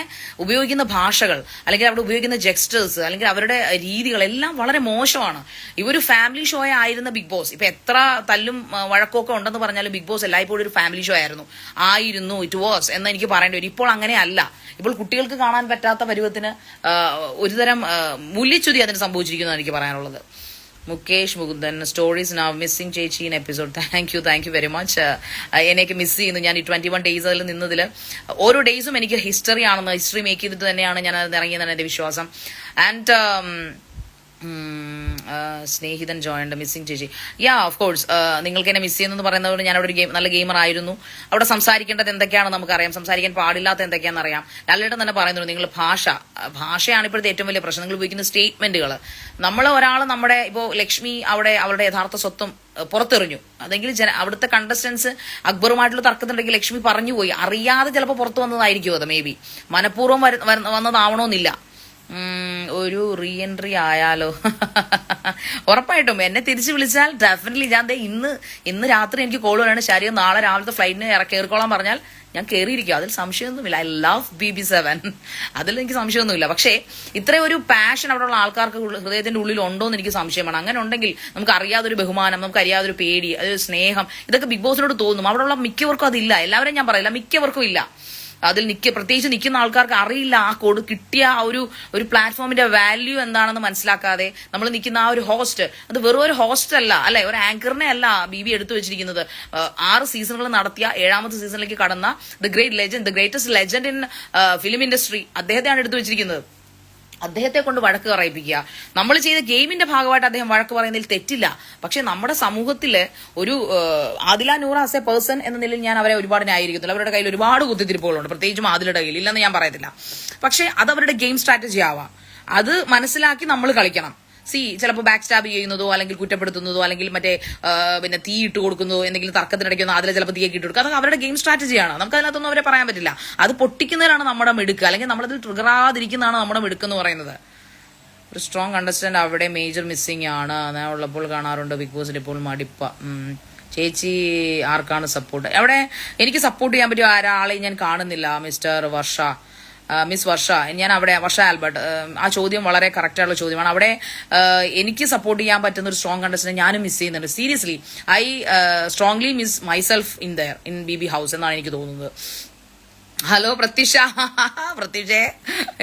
ഉപയോഗിക്കുന്ന ഭാഷകൾ, അല്ലെങ്കിൽ അവിടെ ഉപയോഗിക്കുന്ന ജെസ്റ്റേഴ്സ്, അല്ലെങ്കിൽ അവരുടെ രീതികളെല്ലാം വളരെ മോശമാണ്. ഇവര് ഫാമിലി ഷോ ആയിരുന്ന ബിഗ് ബോസ്, ഇപ്പൊ എത്ര തല്ലും വഴക്കമൊക്കെ ഉണ്ടെന്ന് പറഞ്ഞാലും ബിഗ് ബോസ് എല്ലായ്പ്പോഴും ഒരു ഫാമിലി ഷോ ആയിരുന്നു ഇറ്റ് വാസ് എന്ന് എനിക്ക് പറയേണ്ടി വരും. ഇപ്പോൾ അങ്ങനെയല്ല. ഇപ്പോൾ കുട്ടികൾക്ക് കാണാൻ പറ്റാത്ത പരുവത്തിന് ഒരുതരം മൂല്യച്യുതി അതിന് സംഭവിച്ചിരിക്കുന്നതാണ് എനിക്ക് പറയാനുള്ളത്. Mukesh Mukundan, stories now missing ചേച്ചി in episode. Thank you very much. എന്നെയൊക്കെ മിസ് ചെയ്യുന്നു. ഞാൻ ഈ 21 ഡേയ്സിൽ നിന്നതിൽ ഓരോ ഡേയ്സും എനിക്ക് ഹിസ്റ്ററി മേക്ക് ചെയ്തിട്ട് തന്നെയാണ് ഞാൻ അത് ഇറങ്ങിയതാണ് എന്റെ വിശ്വാസം. ആൻഡ് സ്നേഹിതൻ ജോയിൻഡ്, മിസ്സിംഗ് ചേച്ചി. ഓഫ് കോഴ്സ് നിങ്ങൾക്ക് എന്നെ മിസ് ചെയ്യുന്നു പറയുന്നതുകൊണ്ട് ഞാൻ അവിടെ ഒരു നല്ല ഗെയിമർ ആയിരുന്നു. അവിടെ സംസാരിക്കേണ്ടത് എന്തൊക്കെയാണെന്ന് നമുക്കറിയാം, സംസാരിക്കാൻ പാടില്ലാത്ത എന്തൊക്കെയാണെന്ന് അറിയാം. ലാലേട്ടൻ തന്നെ പറയുന്നുണ്ട്, നിങ്ങൾ ഭാഷയാണ് ഇപ്പോഴത്തെ ഏറ്റവും വലിയ പ്രശ്നം. നിങ്ങൾ ഉപയോഗിക്കുന്ന സ്റ്റേറ്റ്മെന്റുകൾ. നമ്മുടെ ഇപ്പോൾ ലക്ഷ്മി അവരുടെ യഥാർത്ഥ സ്വത്വം പുറത്തെറിഞ്ഞു. അതെങ്കിൽ അവിടുത്തെ കണ്ടസ്റ്റൻസ് അക്ബറുമായിട്ടുള്ള തർക്കത്തിലുണ്ടെങ്കിൽ ലക്ഷ്മി പറഞ്ഞുപോയി, അറിയാതെ ചിലപ്പോൾ പുറത്തു വന്നതായിരിക്കും. അത് മേ ബി മനഃപൂർവ്വം വന്നതാവണമെന്നില്ല. ഒരു റീ എൻട്രി ആയാലോ? ഉറപ്പായിട്ടും എന്നെ തിരിച്ചു വിളിച്ചാൽ ഡെഫിനറ്റ്ലി ഞാൻ ഇന്ന് രാത്രി എനിക്ക് കോൾ വരാണ്. ശരീരം നാളെ രാവിലത്തെ ഫ്ലൈറ്റിന് കയറിക്കോളാൻ പറഞ്ഞാൽ ഞാൻ കയറിയിരിക്കും. അതിൽ സംശയമൊന്നുമില്ല. I love BB7. അതിൽ എനിക്ക് സംശയമൊന്നുമില്ല. പക്ഷേ ഇത്രയും ഒരു പാഷൻ അവിടെയുള്ള ആൾക്കാർക്ക് ഹൃദയത്തിന്റെ ഉള്ളിൽ ഉണ്ടോ എന്ന് എനിക്ക് സംശയമാണ്. അങ്ങനെ ഉണ്ടെങ്കിൽ നമുക്ക് അറിയാതൊരു ബഹുമാനം, നമുക്ക് അറിയാതൊരു പേടി, അതൊരു സ്നേഹം, ഇതൊക്കെ ബിഗ് ബോസിനോട് തോന്നും. അവിടെയുള്ള മിക്കവർക്കും അതില്ല. എല്ലാവരും ഞാൻ പറയില്ല, മിക്കവർക്കും ഇല്ല. അതിൽ പ്രത്യേകിച്ച് നിൽക്കുന്ന ആൾക്കാർക്ക് അറിയില്ല ആ കിട്ടിയ ഒരു പ്ലാറ്റ്ഫോമിന്റെ വാല്യൂ എന്താണെന്ന് മനസ്സിലാക്കാതെ നമ്മൾ നിൽക്കുന്ന ആ ഒരു ഹോസ്റ്റ്, അത് വെറും ഒരു ഹോസ്റ്റ് അല്ലെ, ഒരു ആങ്കറിനെ അല്ല BB എടുത്തു വെച്ചിരിക്കുന്നത്. 6 സീസണുകൾ നടത്തിയ 7ാമത്തെ സീസണിലേക്ക് കടന്ന the greatest legend in film industry അദ്ദേഹത്തെയാണ് എടുത്തു വെച്ചിരിക്കുന്നത്. അദ്ദേഹത്തെ കൊണ്ട് വഴക്ക് പറയിപ്പിക്കുക. നമ്മൾ ചെയ്ത ഗെയിമിന്റെ ഭാഗമായിട്ട് അദ്ദേഹം വഴക്ക് പറയുന്നതിൽ തെറ്റില്ല. പക്ഷെ നമ്മുടെ സമൂഹത്തില് ഒരു Adhila Noora as a person എന്ന നിലയിൽ ഞാൻ അവരെ ഒരുപാട് ന്യായീകരിക്കുന്നില്ല. അവരുടെ കയ്യിൽ ഒരുപാട് കുത്തിത്തിരിപ്പുകളുണ്ട്, പ്രത്യേകിച്ചും ആദിലയുടെ കയ്യിൽ ഇല്ലെന്ന് ഞാൻ പറയത്തില്ല. പക്ഷെ അത് അവരുടെ ഗെയിം സ്ട്രാറ്റജി ആവാം. അത് മനസ്സിലാക്കി നമ്മൾ കളിക്കണം. ചിലപ്പോൾ ബാക്ക് സ്റ്റാബ് ചെയ്യുന്നതോ അല്ലെങ്കിൽ കുറ്റപ്പെടുത്തുന്നതോ അല്ലെങ്കിൽ പിന്നെ തീ ഇട്ട് കൊടുക്കുന്നതോ എന്തെങ്കിലും തർക്കത്തിനിടയ്ക്കുന്നോ അതിൽ ചിലപ്പോൾ തീയൊക്കെ ഇട്ട് കൊടുക്കുക, അതൊക്കെ അവരുടെ ഗെയിം സ്ട്രാറ്റജിയാണ്. നമുക്ക് അതിനകത്തൊന്നും അവരെ പറയാൻ പറ്റില്ല. അത് പൊട്ടിക്കുന്നതിലാണ് നമ്മുടെ മിടുക്ക്, അല്ലെങ്കിൽ നമ്മളതിൽ ട്രിഗറാതിരിക്കുന്നതാണ് നമ്മുടെ മിടുക്ക് എന്ന് പറയുന്നത്. ഒരു സ്ട്രോങ് കണ്ടസ്റ്റന്റ് അവിടെ മേജർ മിസ്സിംഗ് ആണ്. ഞാൻ ഉള്ളപ്പോൾ കാണാറുണ്ട് ബിഗ് ബോസിൽ. ഇപ്പോൾ മടിപ്പ. ചേച്ചി ആർക്കാണ് സപ്പോർട്ട്? അവിടെ എനിക്ക് സപ്പോർട്ട് ചെയ്യാൻ പറ്റിയ ഒരാളെയും ഞാൻ കാണുന്നില്ല. മിസ് വർഷ, ഞാൻ അവിടെ വർഷ ആൽബർട്ട്. ആ ചോദ്യം വളരെ കറക്റ്റായിട്ടുള്ള ചോദ്യമാണ്. അവിടെ എനിക്ക് സപ്പോർട്ട് ചെയ്യാൻ പറ്റുന്ന ഒരു സ്ട്രോങ് കണ്ടസ്റ്റന്റ് ഞാനും മിസ് ചെയ്യുന്നുണ്ട്. Seriously I strongly miss myself in BB house എന്നാണ് എനിക്ക് തോന്നുന്നത്. ഹലോ പ്രത്യുഷേ,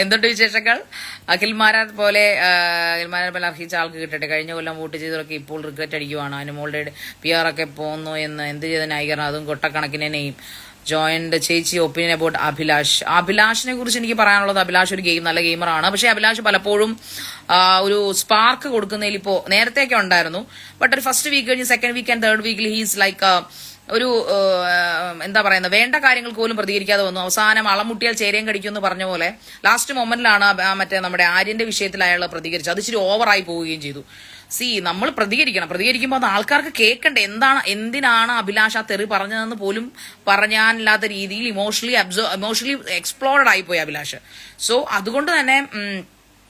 എന്തുണ്ട് വിശേഷങ്ങൾ? അഖിൽമാരെ പോലെ അർഹിച്ച ആൾക്ക് കിട്ടട്ടെ. കഴിഞ്ഞ കൊല്ലം വോട്ട് ചെയ്തവരൊക്കെ ഇപ്പോൾ റിഗ്രറ്റ് അടിക്കുവാണ്. അനുമോളുടെ PR ഒക്കെ പോകുന്നു എന്ന് എന്ത് ചെയ്ത ന്യായീകരണം, അതും കൊട്ടക്കണക്കിനെയും. ജോയിൻഡ് ചേച്ചി ഒപ്പീനിയൻ അബൌട്ട് അഭിലാഷിനെ കുറിച്ച് എനിക്ക് പറയാനുള്ളത്, അഭിലാഷ് ഒരു നല്ല ഗെയിമറാണ്. പക്ഷെ അഭിലാഷ് പലപ്പോഴും ഒരു സ്പാർക്ക് കൊടുക്കുന്നതിൽ ഇപ്പോൾ നേരത്തെയൊക്കെ ഉണ്ടായിരുന്നു. ബട്ട് ഒരു ഫസ്റ്റ് വീക്ക് കഴിഞ്ഞ് സെക്കൻഡ് വീക്ക് ആൻഡ് തേർഡ് വീക്കിൽ ഹീസ് ലൈക്ക് ഒരു എന്താ പറയുന്നത്, വേണ്ട കാര്യങ്ങൾക്ക് പോലും പ്രതികരിക്കാതെ വന്നു. അവസാനം അളമുട്ടിയാൽ ചേരയും കടിക്കും എന്ന് പറഞ്ഞ പോലെ ലാസ്റ്റ് മൊമെന്റിലാണ് നമ്മുടെ ആര്യന്റെ വിഷയത്തിൽ അയാൾ പ്രതികരിച്ചത്. അത് ഇച്ചിരി ഓവറായി പോവുകയും ചെയ്തു. നമ്മൾ പ്രതികരിക്കുമ്പോൾ അത് ആൾക്കാർക്ക് കേൾക്കണ്ടേ, എന്തിനാണ് അഭിലാഷ് ആ തെറി പറഞ്ഞതെന്ന് പോലും പറയാനില്ലാത്ത രീതിയിൽ ഇമോഷണലി എക്സ്പ്ലോർഡ് ആയിപ്പോയി അഭിലാഷ്. സോ അതുകൊണ്ട് തന്നെ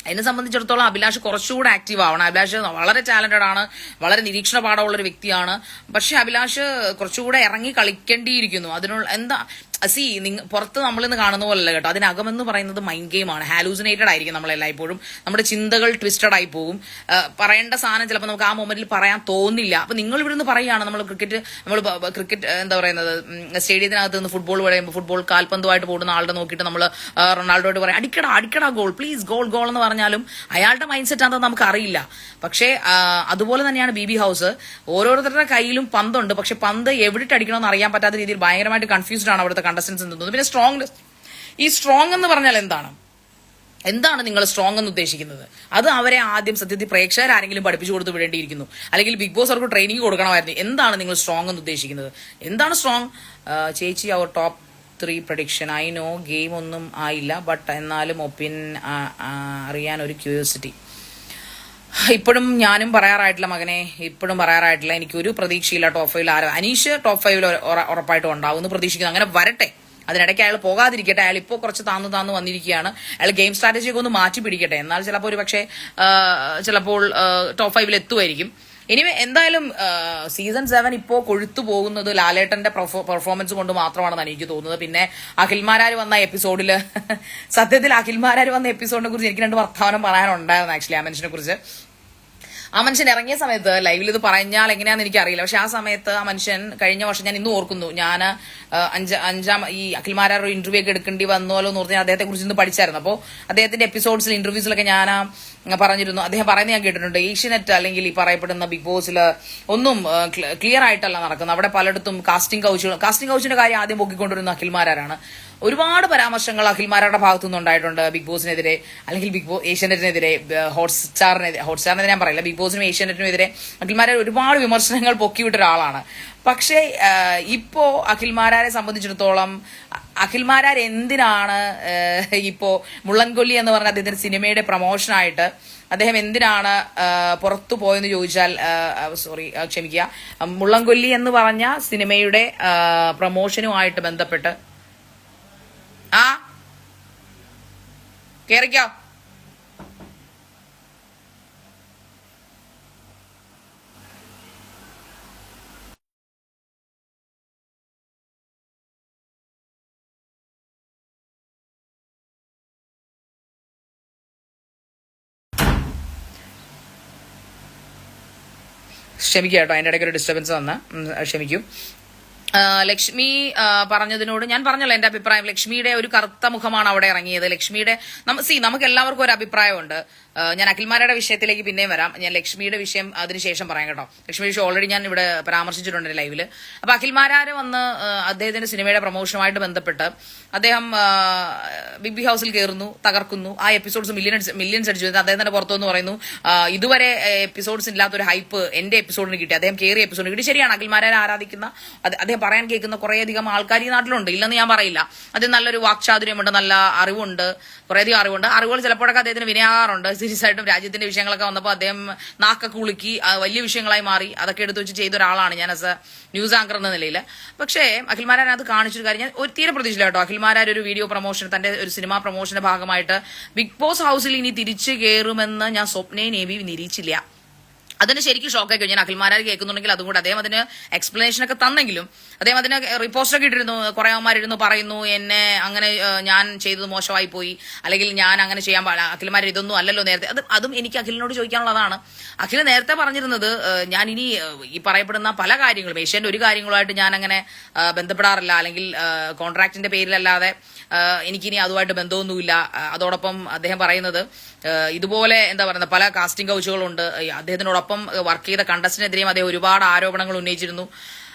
എന്നെ സംബന്ധിച്ചിടത്തോളം അഭിലാഷ് കുറച്ചുകൂടെ ആക്റ്റീവ് ആവണം. അഭിലാഷ് വളരെ ടാലന്റഡ് ആണ്, വളരെ നിരീക്ഷണ പാഠമുള്ള ഒരു വ്യക്തിയാണ്. പക്ഷെ അഭിലാഷ് കുറച്ചുകൂടെ ഇറങ്ങി കളിക്കേണ്ടിയിരിക്കുന്നു. അതിനുള്ള പുറത്ത് നമ്മളിന്ന് കാണുന്ന പോലല്ല കേട്ടോ. അതിനകമെന്ന് പറയുന്നത് മൈൻഡ് ഗെയിമാണ്. ഹാലൂസിനേറ്റഡ് ആയിരിക്കും നമ്മളെല്ലായ്പ്പോഴും. നമ്മുടെ ചിന്തകൾ ട്വിസ്റ്റഡ് ആയി പോകും. പറയേണ്ട സാധനം ചിലപ്പോൾ നമുക്ക് ആ മൊമെന്റിൽ പറയാൻ തോന്നില്ല. അപ്പൊ നിങ്ങൾ ഇവിടെ നിന്ന് പറയുകയാണ്, നമ്മൾ ക്രിക്കറ്റ് എന്താ പറയുന്നത്, സ്റ്റേഡിയത്തിനകത്ത് നിന്ന് ഫുട്ബോൾ പറയുമ്പോൾ ഫുട്ബോൾ കാൽപന്തുമായിട്ട് പോകുന്ന ആളുടെ നോക്കിയിട്ട് നമ്മൾ റൊണാൾഡോയോട് പറയാം അടിക്കടാ ഗോൾ പ്ലീസ് ഗോൾ എന്ന് പറഞ്ഞാലും അയാളുടെ മൈൻഡ് സെറ്റ് ആണെന്ന് നമുക്ക് അറിയില്ല. പക്ഷേ അതുപോലെ തന്നെയാണ് BB ഹൗസ്. ഓരോരുത്തരുടെ കയ്യിലും പന്തുണ്ട്, പക്ഷെ പന്ത് എവിടിട്ട് അടിക്കണമെന്ന് അറിയാൻ പറ്റാത്ത രീതിയിൽ ഭയങ്കരമായിട്ട് കൺഫ്യൂസ്ഡ് ആണ് അവിടുത്തെ കണ്ടസ്റ്റൻസ് എന്ന് തോന്നുന്നു. പിന്നെ സ്ട്രോങ് എന്ന് പറഞ്ഞാൽ എന്താണ്? എന്താണ് നിങ്ങൾ സ്ട്രോങ് എന്ന് ഉദ്ദേശിക്കുന്നത്? അത് അവരെ ആദ്യം സത്യത്തിൽ പ്രേക്ഷകർ ആരെങ്കിലും പഠിപ്പിച്ചു കൊടുത്ത് വിടേണ്ടിയിരിക്കുന്നു, അല്ലെങ്കിൽ ബിഗ് ബോസ് അവർക്ക് ട്രെയിനിങ് കൊടുക്കണമായിരുന്നു. എന്താണ് നിങ്ങൾ സ്ട്രോങ് എന്ന് ഉദ്ദേശിക്കുന്നത്? എന്താണ് സ്ട്രോങ്? ചേച്ചി, അവർ top 3 prediction. I know game ഒന്നും ആയില്ല, ബട്ട് എന്നാലും അറിയാൻ ഒരു ക്യൂരിയോസിറ്റി. ഇപ്പോഴും ഞാനും പറയാറായിട്ടില്ല മകനെ, ഇപ്പോഴും പറയാറായിട്ടില്ല. എനിക്കൊരു പ്രതീക്ഷയില്ല ടോപ്പ് 5 ആരും. അനീഷ് ടോപ്പ് 5 ഉറപ്പായിട്ടും ഉണ്ടാവും എന്ന് പ്രതീക്ഷിക്കുന്നു. അങ്ങനെ വരട്ടെ, അതിനിടയ്ക്ക് അയാൾ പോകാതിരിക്കട്ടെ. അയാൾ ഇപ്പോൾ കുറച്ച് താന്നു വന്നിരിക്കുകയാണ്. അയാൾ ഗെയിം സ്ട്രാറ്റജിയൊക്കെ ഒന്ന് മാറ്റി പിടിക്കട്ടെ. എന്നാൽ ചിലപ്പോൾ ഒരു പക്ഷേ ചിലപ്പോൾ ടോപ്പ് 5 എത്തുമായിരിക്കും. ഇനി എന്തായാലും സീസൺ 7 ഇപ്പോൾ കൊഴുത്തു പോകുന്നത് ലാലേട്ടന്റെ പെർഫോമൻസ് കൊണ്ട് മാത്രമാണെന്നാണ് എനിക്ക് തോന്നുന്നത്. പിന്നെ അഖിൽമാരാർ വന്ന എപ്പിസോഡിൽ സത്യത്തിൽ അഖിൽമാരാർ വന്ന എപ്പിസോഡിനെ കുറിച്ച് എനിക്ക് 2 വർത്തമാനം പറയാനുണ്ടായിരുന്നു ആക്ച്വലി. ആ മനുഷ്യനെ കുറിച്ച്, ആ മനുഷ്യൻ ഇറങ്ങിയ സമയത്ത് ലൈവിൽ ഇത് പറഞ്ഞാൽ എങ്ങനെയാണെന്ന് എനിക്കറിയില്ല. പക്ഷെ ആ സമയത്ത് ആ മനുഷ്യൻ കഴിഞ്ഞ വർഷം, ഞാൻ ഇന്ന് ഓർക്കുന്നു, ഞാൻ അഞ്ചാം ഈ അഖിൽമാരാർ ഒരു ഇന്റർവ്യൂ ഒക്കെ എടുക്കേണ്ടി വന്നോല്ലോ എന്ന് പറഞ്ഞാൽ അദ്ദേഹത്തെ കുറിച്ച് ഇന്ന് പഠിച്ചായിരുന്നു. അപ്പോൾ അദ്ദേഹത്തിന്റെ എപ്പിസോഡ്സിൽ ഇന്റർവ്യൂസിലൊക്കെ ഞാൻ പറഞ്ഞിരുന്നു, അദ്ദേഹം പറയുന്നത് ഞാൻ കേട്ടിട്ടുണ്ട്, ഏഷ്യനെറ്റ് അല്ലെങ്കിൽ ഈ പറയപ്പെടുന്ന ബിഗ് ബോസിൽ ഒന്നും ക്ലിയർ ആയിട്ടല്ല നടക്കുന്നത്. അവിടെ പലയിടത്തും കാസ്റ്റിംഗ് കൗച്ചിന്റെ കാര്യം ആദ്യം പൊക്കിക്കൊണ്ടിരുന്ന അഖിൽമാരാരാണ്. ഒരുപാട് പരാമർശങ്ങൾ അഖിൽമാരുടെ ഭാഗത്തു നിന്നുണ്ടായിട്ടുണ്ട് ബിഗ് ബോസിനെതിരെ, അല്ലെങ്കിൽ ഏഷ്യാനെറ്റിനെതിരെ, ഹോട്ട്സ്റ്റാറിനെതിരെ ഞാൻ പറയില്ല, ബിഗ് ബോസിനും ഏഷ്യാനെറ്റിനും എതിരെ അഖിൽമാരെ ഒരുപാട് വിമർശനങ്ങൾ പൊക്കിവിട്ട ഒരാളാണ്. പക്ഷേ ഇപ്പോ അഖിൽമാരെ സംബന്ധിച്ചിടത്തോളം അഖിൽമാരാർ എന്തിനാണ് ഇപ്പോ മുള്ളൻകൊല്ലി എന്ന് പറഞ്ഞ അദ്ദേഹത്തിന്റെ സിനിമയുടെ പ്രൊമോഷനായിട്ട് അദ്ദേഹം എന്തിനാണ് പുറത്തു പോയെന്ന് ചോദിച്ചാൽ, ക്ഷമിക്കുക, മുള്ളൻകൊല്ലി എന്ന് പറഞ്ഞ സിനിമയുടെ പ്രൊമോഷനുമായിട്ട് ബന്ധപ്പെട്ട് കേറിക്കോ. ക്ഷമിക്കുക കേട്ടോ, അതിന്റെ ഇടയ്ക്ക് ഒരു ഡിസ്റ്റർബൻസ് വന്ന് ക്ഷമിക്കൂ. ലക്ഷ്മി പറഞ്ഞതിനോട് ഞാൻ പറഞ്ഞല്ലോ എന്റെ അഭിപ്രായം. ലക്ഷ്മിയുടെ ഒരു കറുത്ത മുഖമാണ് അവിടെ ഇറങ്ങിയത്. ലക്ഷ്മിയുടെ നമുക്ക് എല്ലാവർക്കും ഒരു അഭിപ്രായമുണ്ട്. ഞാൻ അഖിൽമാരുടെ വിഷയത്തിലേക്ക് പിന്നെയും വരാം. ഞാൻ ലക്ഷ്മിയുടെ വിഷയം അതിനുശേഷം പറയാം കേട്ടോ. ലക്ഷ്മിയുടെ വിഷയം ഓൾറെഡി ഞാൻ ഇവിടെ പരാമർശിച്ചിട്ടുണ്ട് ലൈവില്. അപ്പൊ അഖിൽമാരാര് വന്ന് അദ്ദേഹത്തിന്റെ സിനിമയുടെ പ്രൊമോഷനുമായിട്ട് ബന്ധപ്പെട്ട് അദ്ദേഹം ബിഗ് ബി ഹൗസിൽ കയറുന്നു, തകർക്കുന്നു. ആ എപ്പിസോഡ്സ് മില്യൺസ് അടിച്ചു. അദ്ദേഹം തന്നെ പുറത്തുനിന്ന് പറയുന്നു, ഇതുവരെ എപ്പിസോഡ്സ് ഇല്ലാത്തൊരു ഹൈപ്പ് എന്റെ എപ്പിസോഡിന് കിട്ടി, അദ്ദേഹം കയറിയ എപ്പിസോഡിന് കിട്ടി. ശരിയാണ്, അഖിൽമാരെ ആരാധിക്കുന്ന, അദ്ദേഹം പറയാൻ കേൾക്കുന്ന കുറേയധികം ആൾക്കാർ ഈ നാട്ടിലുണ്ട്, ഇല്ലെന്ന് ഞാൻ പറയില്ല. അദ്ദേഹം നല്ലൊരു വാക്ചാതുര്യമുണ്ട്, നല്ല അറിവുണ്ട്, കുറേയധികം അറിവുകൾ ചിലപ്പോഴൊക്കെ അദ്ദേഹത്തിന് വിനയാറുണ്ട്. സീരിയസ് ആയിട്ടും രാജ്യത്തിന്റെ വിഷയങ്ങളൊക്കെ വന്നപ്പോൾ അദ്ദേഹം നാക്കൊക്കെ ഉളുക്കി വലിയ വിഷയങ്ങളായി മാറി. അതൊക്കെ എടുത്തു വെച്ച് ചെയ്ത ഒരാളാണ് ഞാൻ ആസ് എ ന്യൂസ് ആങ്കർ എന്ന നിലയിൽ. പക്ഷേ അഖിൽമാരാൻ അത് കാണിച്ചൊരു കാര്യം ഞാൻ തീരെ പ്രതീക്ഷിച്ചില്ല കേട്ടോ. അഖിൽമാരാർ ഒരു വീഡിയോ പ്രൊമോഷൻ, തന്റെ ഒരു സിനിമാ പ്രൊമോഷന്റെ ഭാഗമായിട്ട് ബിഗ് ബോസ് ഹൗസിൽ ഇനി തിരിച്ചു കയറുമെന്ന് ഞാൻ സ്വപ്നയെ നേവി നിരീക്ഷിച്ചില്ല. അതിന് ശരിക്കും ഷോക്കായി കഴിഞ്ഞാൽ അഖിൽമാരാർ കേൾക്കുന്നുണ്ടെങ്കിൽ അതുകൊണ്ട് അദ്ദേഹം അതിന് എക്സ്പ്ലനേഷൻ ഒക്കെ തന്നെങ്കിലും അദ്ദേഹം അതിന് റിപ്പോസ്റ്റൊക്കെ ഇട്ടിരുന്നു. കുറെ അമ്മമാരിരുന്നു പറയുന്നു, എന്നെ അങ്ങനെ ഞാൻ ചെയ്തത് മോശമായി പോയി, അല്ലെങ്കിൽ ഞാൻ അങ്ങനെ ചെയ്യാൻ പാടില്ല, അഖിൽമാർ ഇതൊന്നും അല്ലല്ലോ നേരത്തെ. അതും എനിക്ക് അഖിലിനോട് ചോദിക്കാനുള്ളതാണ്. അഖിൽ നേരത്തെ പറഞ്ഞിരുന്നത്, ഞാൻ ഇനി ഈ പറയപ്പെടുന്ന പല കാര്യങ്ങളും ഏഷ്യന്റെ ഒരു കാര്യങ്ങളുമായിട്ട് ഞാൻ അങ്ങനെ ബന്ധപ്പെടാറില്ല, അല്ലെങ്കിൽ കോൺട്രാക്ടിന്റെ പേരിലല്ലാതെ എനിക്കിനി അതുമായിട്ട് ബന്ധമൊന്നുമില്ല. അതോടൊപ്പം അദ്ദേഹം പറയുന്നത്, ഇതുപോലെ എന്താ പറയുന്നത് പല കാസ്റ്റിംഗ് കൗച്ചുകളുണ്ട്, അദ്ദേഹത്തിനോടൊപ്പം വർക്ക് ചെയ്ത കണ്ടസ്റ്റന്റിനെതിരെയും അദ്ദേഹം ഒരുപാട് ആരോപണങ്ങൾ ഉന്നയിച്ചിരുന്നു.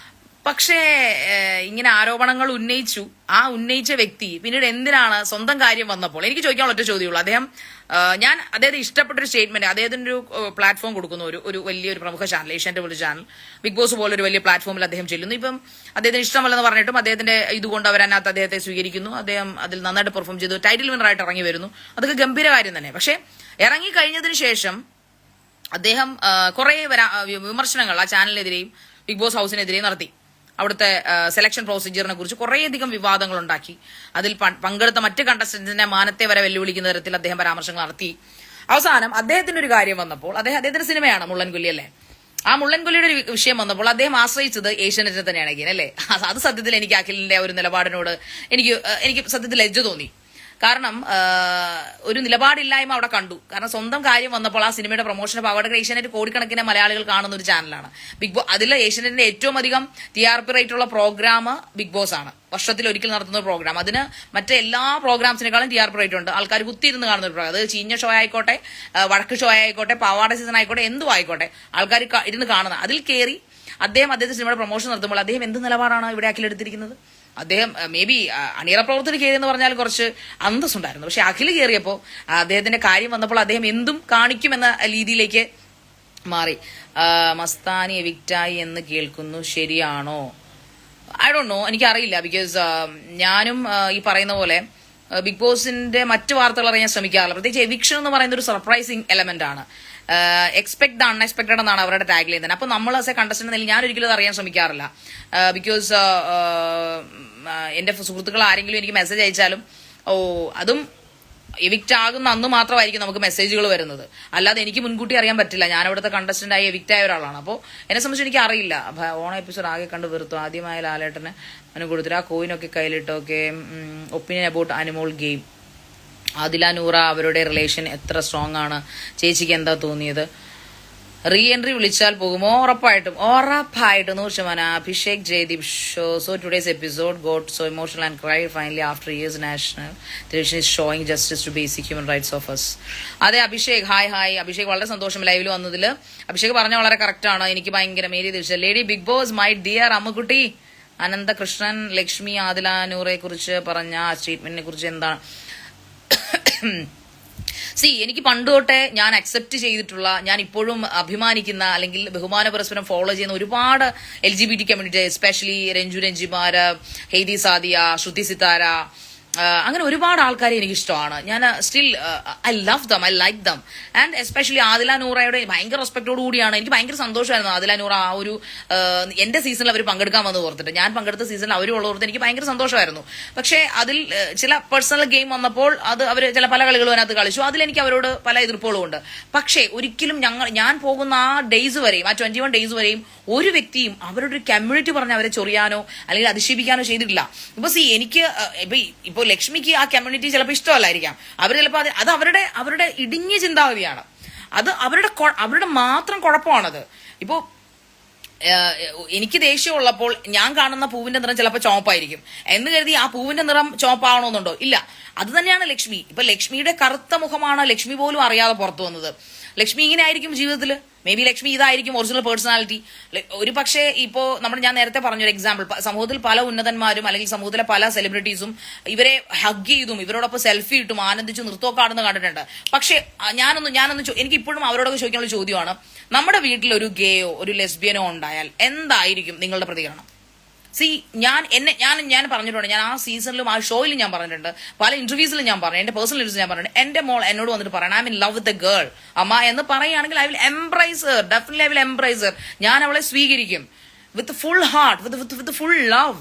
പക്ഷേ ഇങ്ങനെ ആരോപണങ്ങൾ ഉന്നയിച്ചു, ആ ഉന്നയിച്ച വ്യക്തി പിന്നീട് എന്തിനാണ് സ്വന്തം കാര്യം വന്നപ്പോൾ, എനിക്ക് ചോദിക്കാനുള്ള ഒറ്റ ചോദ്യമുള്ളൂ. ഞാൻ അദ്ദേഹത്തെ ഇഷ്ടപ്പെട്ടൊരു സ്റ്റേറ്റ്മെന്റ്, അദ്ദേഹത്തിന്റെ ഒരു പ്ലാറ്റ്ഫോം കൊടുക്കുന്നു, ഒരു വലിയൊരു പ്രമുഖ ചാനൽ, ഏഷ്യാന്റെ പോലൊരു ചാനൽ, ബിഗ് ബോസ് പോലെ ഒരു വലിയ പ്ലാറ്റ്ഫോമിൽ അദ്ദേഹം ചെല്ലുന്നു. ഇപ്പം അദ്ദേഹത്തിന് ഇഷ്ടമല്ലെന്ന് പറഞ്ഞിട്ടും അദ്ദേഹത്തിന്റെ ഇതുകൊണ്ട് അവരതിനകത്ത് അദ്ദേഹത്തെ സ്വീകരിക്കുന്നു. അദ്ദേഹം അതിൽ നന്നായിട്ട് പെർഫോം ചെയ്തു, ടൈറ്റിൽ വിന്നറായിട്ട് ഇറങ്ങി വരുന്നു. അതൊക്കെ ഗംഭീര കാര്യം തന്നെ. പക്ഷെ ഇറങ്ങി കഴിഞ്ഞതിന് ശേഷം അദ്ദേഹം കുറെ വിമർശനങ്ങൾ ആ ചാനലിനെതിരെയും ബിഗ് ബോസ് ഹൗസിനെതിരെയും നടത്തി. അവിടുത്തെ സെലക്ഷൻ പ്രൊസീജിയറിനെ കുറിച്ച് കുറേയധികം വിവാദങ്ങൾ ഉണ്ടാക്കി. അതിൽ പങ്കെടുത്ത മറ്റ് കണ്ടസ്റ്റന്റിന്റെ മാനത്തെ വരെ വെല്ലുവിളിക്കുന്ന തരത്തിൽ അദ്ദേഹം പരാമർശങ്ങൾ നടത്തി. അവസാനം അദ്ദേഹത്തിന്റെ ഒരു കാര്യം വന്നപ്പോൾ, അദ്ദേഹത്തിന്റെ സിനിമയാണ് മുള്ളൻകൊല്ലി അല്ലേ, ആ മുള്ളൻകൊല്ലിയുടെ ഒരു വിഷയം വന്നപ്പോൾ അദ്ദേഹം ആശ്രയിച്ചത് ഏഷ്യാനെറ്റിനെ തന്നെയാണ് അല്ലേ. അത് സത്യത്തിൽ എനിക്ക് അഖിലിന്റെ ഒരു നിലപാടിനോട് എനിക്ക് സത്യത്തിൽ ലജ്ജ തോന്നി. കാരണം ഒരു നിലപാടില്ലായ്മ അവിടെ കണ്ടു. കാരണം സ്വന്തം കാര്യം വന്നപ്പോൾ ആ സിനിമയുടെ പ്രൊമോഷന്റെ ഭാഗമായിട്ട് ഏഷ്യാനെറ്റ് കോടിക്കണക്കിന് മലയാളികൾ കാണുന്ന ഒരു ചാനലാണ് ബിഗ് ബോസ്. അതിൽ ഏഷ്യാനെറ്റിന്റെ ഏറ്റവും അധികം TRP റേറ്റ് ഉള്ള പ്രോഗ്രാം ബിഗ് ബോസ് ആണ്. വർഷത്തിൽ ഒരിക്കൽ നടത്തുന്ന ഒരു പ്രോഗ്രാം. അതിന് മറ്റേ എല്ലാ പ്രോഗ്രാംസിനേക്കാളും TRP റേറ്റ് ഉണ്ട്. ആൾക്കാർ കുത്തിയിരുന്ന് കാണുന്ന ഒരു പ്രോഗ്രാം. അത് ചീഞ്ഞ ഷോ ആയിക്കോട്ടെ, വടക്ക് ഷോ ആയിക്കോട്ടെ, പാവാട സീസൺ ആയിക്കോട്ടെ, എന്തും ആയിക്കോട്ടെ, ആൾക്കാർ ഇരുന്ന് കാണുന്ന. അതിൽ കയറി അദ്ദേഹത്തിന്റെ സിനിമയുടെ പ്രൊമോഷൻ നടത്തുമ്പോൾ അദ്ദേഹം എന്ത് നിലപാടാണ് ഇവിടെ അഖിൽ എടുത്തിരിക്കുന്നത്? അദ്ദേഹം മേ ബി അണിയറ പ്രവർത്തനം കയറിയെന്ന് പറഞ്ഞാൽ കുറച്ച് അന്തസ്സുണ്ടായിരുന്നു. പക്ഷെ അഖിൽ കയറിയപ്പോൾ അദ്ദേഹത്തിന്റെ കാര്യം വന്നപ്പോൾ അദ്ദേഹം എന്തും കാണിക്കുമെന്ന രീതിയിലേക്ക് മാറി. മസ്താനി എവിക്റ്റായി എന്ന് കേൾക്കുന്നു, ശരിയാണോ? ഐ ഡോണ്ട് നോ, എനിക്കറിയില്ല. ബിക്കോസ് ഞാനും ഈ പറയുന്ന പോലെ ബിഗ് ബോസിന്റെ മറ്റു വാർത്തകൾ അറിയാൻ ശ്രമിക്കാറില്ല. പ്രത്യേകിച്ച് എവിക്ഷൻ എന്ന് പറയുന്ന ഒരു സർപ്രൈസിങ് എലമെന്റ് ആണ്. എക്സ്പെക്ട് ദ അൺഎക്സ്പെക്ടഡ് എന്നാണ് അവരുടെ ടാഗ് ലൈൻ തന്നെ. അപ്പൊ നമ്മൾ ആസ് എ കണ്ടസ്റ്റന്റ് നിലയിൽ ഞാൻ ഒരിക്കലും അത് അറിയാൻ ശ്രമിക്കാറില്ല. ബിക്കോസ് എന്റെ സുഹൃത്തുക്കൾ ആരെങ്കിലും എനിക്ക് മെസ്സേജ് അയച്ചാലും അതും എവിക്റ്റ് ആകുന്ന അന്ന് മാത്രമായിരിക്കും നമുക്ക് മെസ്സേജുകൾ വരുന്നത്. അല്ലാതെ എനിക്ക് മുൻകൂട്ടി അറിയാൻ പറ്റില്ല. ഞാൻ അവിടുത്തെ കണ്ടസ്റ്റന്റ് ആയി എവിക്റ്റ് ആയ ഒരാളാണ്. അപ്പോൾ എന്നെ സംബന്ധിച്ച് എനിക്ക് അറിയില്ല. ഓണ എപ്പിസോഡ് ആകെ കണ്ട് വെറുത്തു. ആദ്യമായ ലാലേട്ടന് അവന് കൊടുത്തിട്ട് ആ കോയിനൊക്കെ കയ്യിലിട്ടൊക്കെ. Opinion about Animol game. Adila Noora അവരുടെ റിലേഷൻ എത്ര സ്ട്രോങ് ആണ്? ചേച്ചിക്ക് എന്താ തോന്നിയത്? റീ എൻട്രി വിളിച്ചാൽ പോകുമോ? ഉറപ്പായിട്ടും 100%. Abhishek Jayadeep show. So today's episode got so emotional and cried finally after years. National television is showing justice to basic human rights of us. അതെ അഭിഷേക്, ഹായ് അഭിഷേക്, വളരെ സന്തോഷം ലൈവിൽ വന്നതിൽ. അഭിഷേക് പറഞ്ഞ വളരെ കറക്റ്റ് ആണ്. എനിക്ക് ഭയങ്കര മേരി ദിവസം. Lady big boss, my dear Ammukutty. Ananthakrishnan, Lakshmi Adila നൂറെ കുറിച്ച് പറഞ്ഞ ആ സ്റ്റേറ്റ്മെന്റിനെ കുറിച്ച് എന്താണ്? എനിക്ക് പണ്ട് തൊട്ടേ ഞാൻ അക്സെപ്റ്റ് ചെയ്തിട്ടുള്ള, ഞാൻ ഇപ്പോഴും അഭിമാനിക്കുന്ന അല്ലെങ്കിൽ ബഹുമാന പരസ്പരം ഫോളോ ചെയ്യുന്ന ഒരുപാട് LGBT കമ്മ്യൂണിറ്റി, എസ്പെഷ്യലി രഞ്ജിമാര്, ഹെയ്തി സാദിയ, ശ്രുതി സിത്താര, അങ്ങനെ ഒരുപാട് ആൾക്കാരെ എനിക്ക് ഇഷ്ടമാണ്. ഞാൻ still I love them, I like them. And especially Adila നൂറയുടെ ഭയങ്കര റെസ്പെക്ടോട് കൂടിയാണ്. എനിക്ക് ഭയങ്കര സന്തോഷമായിരുന്നു ആദില നൂറ ആ ഒരു എന്റെ സീസണിൽ അവർ പങ്കെടുക്കാൻ വന്ന് ഓർത്തിട്ട്. ഞാൻ പങ്കെടുത്ത സീസണിൽ അവരും ഉള്ളവർക്ക് എനിക്ക് ഭയങ്കര സന്തോഷമായിരുന്നു. പക്ഷേ അതിൽ ചില പേഴ്സണൽ ഗെയിം വന്നപ്പോൾ അവർ ചില പല കളികളും അതിനകത്ത് കളിച്ചു. അതിലെനിക്ക് അവരോട് പല എതിർപ്പുകളും ഉണ്ട്. പക്ഷേ ഒരിക്കലും ഞാൻ പോകുന്ന ആ ഡേയ്സ് വരെയും, ആ 21 ഡേയ്സ് വരെയും ഒരു വ്യക്തിയും അവരുടെ ഒരു കമ്മ്യൂണിറ്റി പറഞ്ഞ് അവരെ ചൊറിയാനോ അല്ലെങ്കിൽ അധിക്ഷേപിക്കാനോ ചെയ്തിട്ടില്ല. ഇപ്പൊ എനിക്ക് ഇപ്പൊ ലക്ഷ്മിക്ക് ആ കമ്മ്യൂണിറ്റി ചിലപ്പോൾ ഇഷ്ടമല്ലായിരിക്കാം. അവർ ചിലപ്പോൾ അത് അവരുടെ ഇടുങ്ങിയ ചിന്താഗതിയാണ്. അത് അവരുടെ മാത്രം കുഴപ്പമാണത്. ഇപ്പോ എനിക്ക് ദേഷ്യമുള്ളപ്പോൾ ഞാൻ കാണുന്ന പൂവിന്റെ നിറം ചിലപ്പോൾ ചോപ്പായിരിക്കും എന്ന് കരുതി ആ പൂവിന്റെ നിറം ചോപ്പാവണമെന്നുണ്ടോ? ഇല്ല. അത് തന്നെയാണ് ലക്ഷ്മി. ഇപ്പൊ ലക്ഷ്മിയുടെ കറുത്ത മുഖമാണ് ലക്ഷ്മി പോലും അറിയാതെ പുറത്തു വന്നത്. ലക്ഷ്മി ഇങ്ങനെ ആയിരിക്കും ജീവിതത്തിൽ. മേ ബി ലക്ഷ്മി ഇതായിരിക്കും ഒറിജിനൽ പേഴ്സണാലിറ്റി. ഒരു പക്ഷേ ഇപ്പോ ഞാൻ നേരത്തെ പറഞ്ഞൊരു എക്സാമ്പിൾ, സമൂഹത്തിൽ പല ഉന്നതന്മാരും അല്ലെങ്കിൽ സമൂഹത്തിലെ പല സെലിബ്രിറ്റീസും ഇവരെ ഹഗ് ചെയ്തും ഇവരോടൊപ്പം സെൽഫി ഇട്ടും ആനന്ദിച്ചു നൃത്തമൊക്കെ ആടുന്ന കണ്ടിട്ടുണ്ട്. പക്ഷെ എനിക്ക് ഇപ്പോഴും അവരോടൊക്കെ ചോദിക്കാനുള്ള ചോദ്യമാണ്, നമ്മുടെ വീട്ടിൽ ഒരു ഗേയോ ഒരു ലെസ്ബിയനോ ഉണ്ടായാൽ എന്തായിരിക്കും നിങ്ങളുടെ പ്രതികരണം? ഞാൻ പറഞ്ഞിട്ടുണ്ട്, ഞാൻ ആ സീസണിലും ആ ഷോയിലും ഞാൻ പറഞ്ഞിട്ടുണ്ട്, പല ഇന്റർവ്യൂസിലും ഞാൻ പറഞ്ഞു, എന്റെ പേഴ്സണൽ ഇന്റർവ്യൂസ് ഞാൻ പറഞ്ഞിട്ടുണ്ട്. എന്റെ മോൾ എന്നോട് വന്നിട്ട് പറയണം I M in love with a girl അമ്മ എന്ന് പറയുകയാണെങ്കിൽ I will embrace Har, definitely I will embrace Har. ഞാൻ അവളെ സ്വീകരിക്കും with full heart, with full love.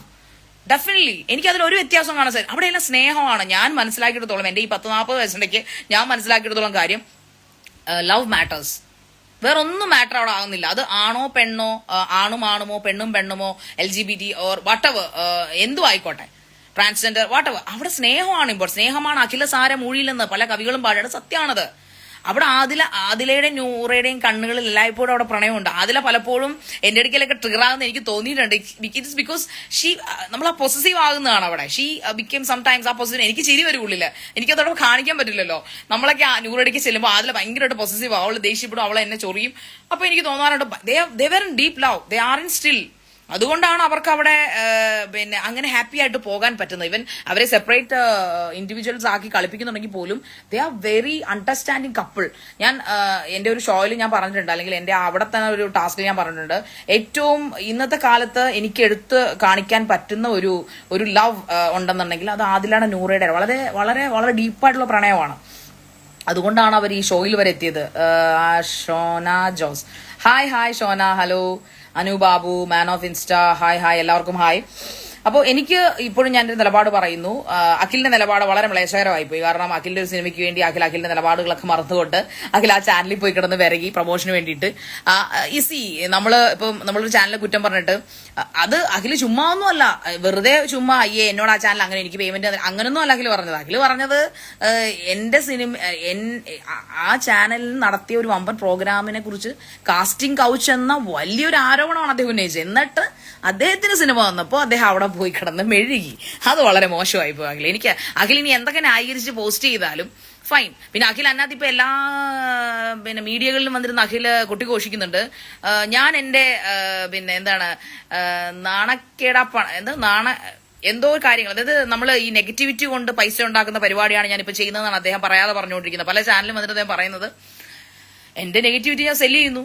Definitely എനിക്ക് അതിൽ ഒരു വ്യത്യാസം കാണാൻ സാധിക്കും. അവിടെയെല്ലാം സ്നേഹമാണ്. ഞാൻ മനസ്സിലാക്കിയെടുത്തോളം, എന്റെ ഈ 10-40 വയസ്സിലേക്ക് ഞാൻ മനസ്സിലാക്കിയെടുത്തോളം കാര്യം, ലവ് മാറ്റേഴ്സ്. വേറൊന്നും മാറ്റർ അവിടെ ആകുന്നില്ല. അത് ആണോ പെണ്ണോ, ആണുമോ പെണ്ണും പെണ്ണുമോ, LGBT ഓർ വാട്ടവർ, എന്തും ആയിക്കോട്ടെ, ട്രാൻസ്ജെൻഡർ വാട്ടവർ, അവിടെ സ്നേഹമാണ് ഇപ്പോൾ. സ്നേഹമാണ് അഖില സാര മൂഴിയിലെന്ന് പല കവികളും പാടുന്നത് സത്യമാണത്. അവിടെ ആദിലയുടെയും നൂറയുടെയും കണ്ണുകളിൽ എല്ലായ്പ്പോഴും അവിടെ പ്രണയമുണ്ട്. ആദില പലപ്പോഴും എന്റെ അടുക്കലൊക്കെ ട്രിഗർ ആകുന്ന എനിക്ക് തോന്നിയിട്ടുണ്ട്. ഇറ്റ്സ് ബിക്കോസ് നമ്മൾ ആ പൊസസീവ് ആകുന്നതാണ് അവിടെ. ബിക്കം സംടൈംസ് ആ പൊസസീവ്. എനിക്ക് ചിരി വരും ഉള്ളില്, എനിക്കതോടെ കാണിക്കാൻ പറ്റില്ലല്ലോ. നമ്മളൊക്കെ നൂറടിക്ക് ചെല്ലുമ്പോൾ ആദില ഭയങ്കരമായിട്ട് പൊസസീവ്, അവൾ ദേഷ്യപ്പെടും, അവളെ എന്നെ ചൊറിയും. അപ്പൊ എനിക്ക് തോന്നാറുണ്ട് they were in deep love, they are in still. അതുകൊണ്ടാണ് അവർക്ക് അവിടെ അങ്ങനെ ഹാപ്പി ആയിട്ട് പോകാൻ പറ്റുന്നത്. ഇവൻ അവരെ സെപ്പറേറ്റ് ഇൻഡിവിജ്വൽസ് ആക്കി കളിപ്പിക്കുന്നുണ്ടെങ്കിൽ പോലും they are very understanding couple. ഞാൻ എന്റെ ഒരു ഷോയിൽ ഞാൻ പറഞ്ഞിട്ടുണ്ട്, അല്ലെങ്കിൽ എന്റെ അവിടെ തന്നെ ഒരു ടാസ്കിൽ ഞാൻ പറഞ്ഞിട്ടുണ്ട്, ഏറ്റവും ഇന്നത്തെ കാലത്ത് എനിക്ക് എടുത്ത് കാണിക്കാൻ പറ്റുന്ന ഒരു ലവ് ഉണ്ടെന്നുണ്ടെങ്കിൽ അത് ആദിലാണ് നൂറയുടെ വളരെ വളരെ വളരെ ഡീപ്പായിട്ടുള്ള പ്രണയമാണ്. അതുകൊണ്ടാണ് അവർ ഈ ഷോയിൽ വരെ എത്തിയത്. Shona Jose, hi Shona, hello. Anu Babu, man of insta, hi എല്ലാവർക്കും ഹായ്. അപ്പോൾ എനിക്ക് ഇപ്പോഴും ഞാൻ ഒരു നിലപാട് പറയുന്നു. അഖിലിന്റെ നിലപാട് വളരെ ക്ലേശകരമായി പോയി. കാരണം അഖിലിന്റെ ഒരു സിനിമയ്ക്ക് വേണ്ടി അഖിലിന്റെ നിലപാടുകളൊക്കെ മറന്നുകൊണ്ട് അഖിൽ ആ ചാനലിൽ പോയി കിടന്ന് വിരകി പ്രൊമോഷന് വേണ്ടിയിട്ട്. നമ്മളൊരു ചാനലിൽ കുറ്റം പറഞ്ഞിട്ട് അത് അഖില് ചുമ്മാ ഒന്നും അല്ല, വെറുതെ ചുമ്മാ അയ്യേ എന്നോട് ആ ചാനൽ അങ്ങനെ എനിക്ക് പേയ്മെന്റ് അങ്ങനൊന്നും അല്ല അഖില് പറഞ്ഞത്. അഖില് പറഞ്ഞത് എന്റെ ആ ചാനലിൽ നടത്തിയ ഒരു വമ്പൻ പ്രോഗ്രാമിനെ കുറിച്ച് കാസ്റ്റിംഗ് കൗച്ച് എന്ന വലിയൊരു ആരോപണമാണ് അദ്ദേഹം ഉന്നയിച്ചത്. എന്നിട്ട് അദ്ദേഹത്തിന് സിനിമ വന്നപ്പോൾ അദ്ദേഹം അവിടെ പോയി കിടന്ന് മെഴുകി. അത് വളരെ മോശമായി പോയി അഖിൽ. അഖിൽ ഇനി എന്തൊക്കെ ന്യായീകരിച്ച് പോസ്റ്റ് ചെയ്താലും ഫൈൻ. പിന്നെ അഖിൽ അതിനകത്ത് ഇപ്പൊ എല്ലാ പിന്നെ മീഡിയകളിലും വന്നിരുന്ന അഖിൽ കൊട്ടിഘോഷിക്കുന്നുണ്ട്, ഞാൻ എന്റെ പിന്നെ എന്താണ് എന്തോ കാര്യങ്ങൾ, അതായത് നമ്മൾ ഈ നെഗറ്റിവിറ്റി കൊണ്ട് പൈസ ഉണ്ടാക്കുന്ന പരിപാടിയാണ് ഞാനിപ്പോൾ ചെയ്യുന്നതെന്നാണ് അദ്ദേഹം പറയാതെ പറഞ്ഞുകൊണ്ടിരിക്കുന്നത്. പല ചാനലും വന്നിട്ട് അദ്ദേഹം പറയുന്നത് എന്റെ നെഗറ്റിവിറ്റി ഞാൻ സെല് ചെയ്യുന്നു,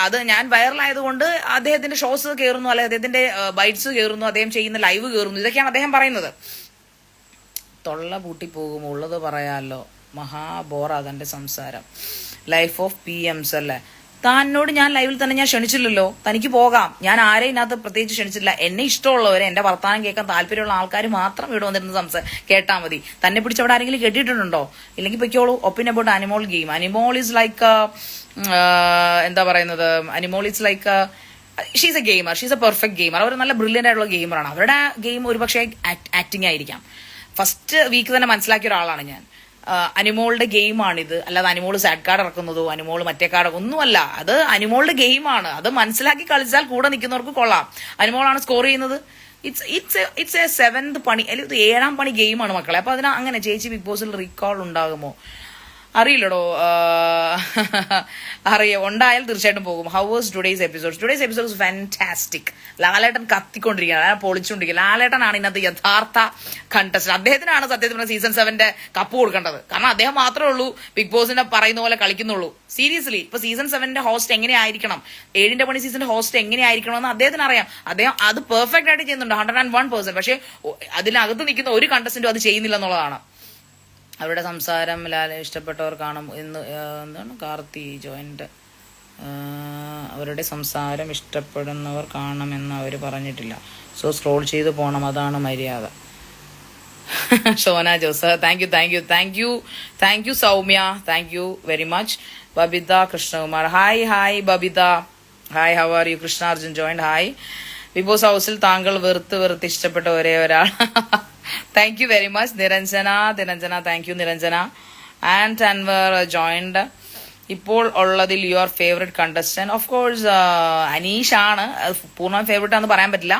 അത് ഞാൻ വൈറലായതുകൊണ്ട് അദ്ദേഹത്തിന്റെ ഷോസ് കയറുന്നു, അല്ലെ അദ്ദേഹത്തിന്റെ ബൈറ്റ്സ് കയറുന്നു, അദ്ദേഹം ചെയ്യുന്ന ലൈവ് കയറുന്നു, ഇതൊക്കെയാണ് അദ്ദേഹം പറയുന്നത്. തൊള്ള പൂട്ടിപ്പോകും, ഉള്ളത് പറയാമല്ലോ, മഹാബോറ തന്റെ സംസാരം. ലൈഫ് ഓഫ് PMs അല്ലേ? താനോട് ഞാൻ ലൈവിൽ തന്നെ ഞാൻ ക്ഷണിച്ചില്ലല്ലോ, തനിക്ക് പോകാം. ഞാൻ ആരെയും ഇതിനകത്ത് പ്രത്യേകിച്ച് ക്ഷണിച്ചില്ല. എന്നെ ഇഷ്ടമുള്ളവരെ, എന്റെ വർത്താനം കേൾക്കാൻ താല്പര്യമുള്ള ആൾക്കാർ മാത്രം ഇവിടെ വന്നിരുന്ന് കേട്ടാൽ മതി. തന്നെ പിടിച്ച് അവിടെ ആരെങ്കിലും കേട്ടിട്ടുണ്ടോ? ഇല്ലെങ്കിൽ പൊയ്ക്കോളൂ. Opinion about Animol game. Animol is like എന്താ പറയുന്നത്, Animol is like she's a gamer, she's a perfect gamer. അവർ നല്ല ബ്രില്യൻ്റ് ആയിട്ടുള്ള ഗെയിമറാണ്. അവരുടെ ഗെയിം ഒരുപക്ഷെ ആക്ടിങ് ആയിരിക്കാം. ഫസ്റ്റ് വീക്ക് തന്നെ മനസ്സിലാക്കിയ ഒരാളാണ് ഞാൻ. അനിമോളുടെ ഗെയിമാണിത്, അല്ലാതെ അനിമോള് സാഡ് കാർഡ് ഇറക്കുന്നതോ അനിമോള് മറ്റേ കാർഡ് ഒന്നുമല്ല. അത് അനിമോളുടെ ഗെയിമാണ്. അത് മനസ്സിലാക്കി കളിച്ചാൽ കൂടെ നിൽക്കുന്നവർക്ക് കൊള്ളാം. അനിമോളാണ് സ്കോർ ചെയ്യുന്നത്. ഇറ്റ്സ് എ 7th പണി, അല്ലെങ്കിൽ 7ാം പണി ഗെയിമാണ് മക്കളെ. അപ്പൊ അതിന് അങ്ങനെ ചേച്ചി ബിഗ് ബോസിൽ റീകോൾ ഉണ്ടാകുമോ അറിയില്ലടോ. ഉണ്ടായാൽ തീർച്ചയായിട്ടും പോകും. How was today's episodes fantastic. Lalettan കത്തിക്കൊണ്ടിരിക്കുകയാണ്, പൊളിച്ചുകൊണ്ടിരിക്കുക. ലാലേട്ടനാണ് ഇതിനകത്ത് യഥാർത്ഥ കണ്ടസ്റ്റന്റ്. അദ്ദേഹത്തിനാണ് സത്യത്തിൽ പറഞ്ഞ സീസൺ 7 കപ്പ് കൊടുക്കേണ്ടത്. കാരണം അദ്ദേഹം മാത്രമേ ഉള്ളൂ ബിഗ് ബോസിന്റെ പറയുന്ന പോലെ കളിക്കുന്നുള്ളൂ. സീരിയസ്ലി ഇപ്പൊ സീസൺ 7 ഹോസ്റ്റ് എങ്ങനെയായിരിക്കണം, 7ന്റെ പണി സീസണിന്റെ ഹോസ്റ്റ് എങ്ങനെയായിരിക്കണം എന്ന് അദ്ദേഹത്തിന് അറിയാം. അദ്ദേഹം അത് പെർഫെക്റ്റ് ആയിട്ട് ചെയ്യുന്നുണ്ട്, 101%. പക്ഷെ അതിനകത്ത് നിൽക്കുന്ന ഒരു കണ്ടസ്റ്റന്റും അത് ചെയ്യുന്നില്ല എന്നുള്ളതാണ്. അവരുടെ സംസാരം ലാലെ ഇഷ്ടപ്പെട്ടവർ കാണും എന്ന് എന്താണ് കാർത്തി ജോയിന്റ്. അവരുടെ സംസാരം ഇഷ്ടപ്പെടുന്നവർ കാണണമെന്ന് അവർ പറഞ്ഞിട്ടില്ല. സോ സ്ക്രോൾ ചെയ്ത് പോകണം, അതാണ് മര്യാദ. Shona Jose, thank you Soumya, thank you very much. Babitha Krishnakumar, hi Babitha, hi, how are you? Krishna Arjun joined, hi. Big Boss ഹൗസിൽ താങ്കൾ വെറുത്ത് ഇഷ്ടപ്പെട്ട ഒരേ ഒരാൾ. Thank you very much. Niranjana, thank you Niranjana. And Anwar joined. ഇപ്പോൾ ഉള്ളതിൽ your favourite contestant? Of course Aneesh ആണ്. പൂർണ്ണ ഫേവറേറ്റ് ആണെന്ന് പറയാൻ പറ്റില്ല.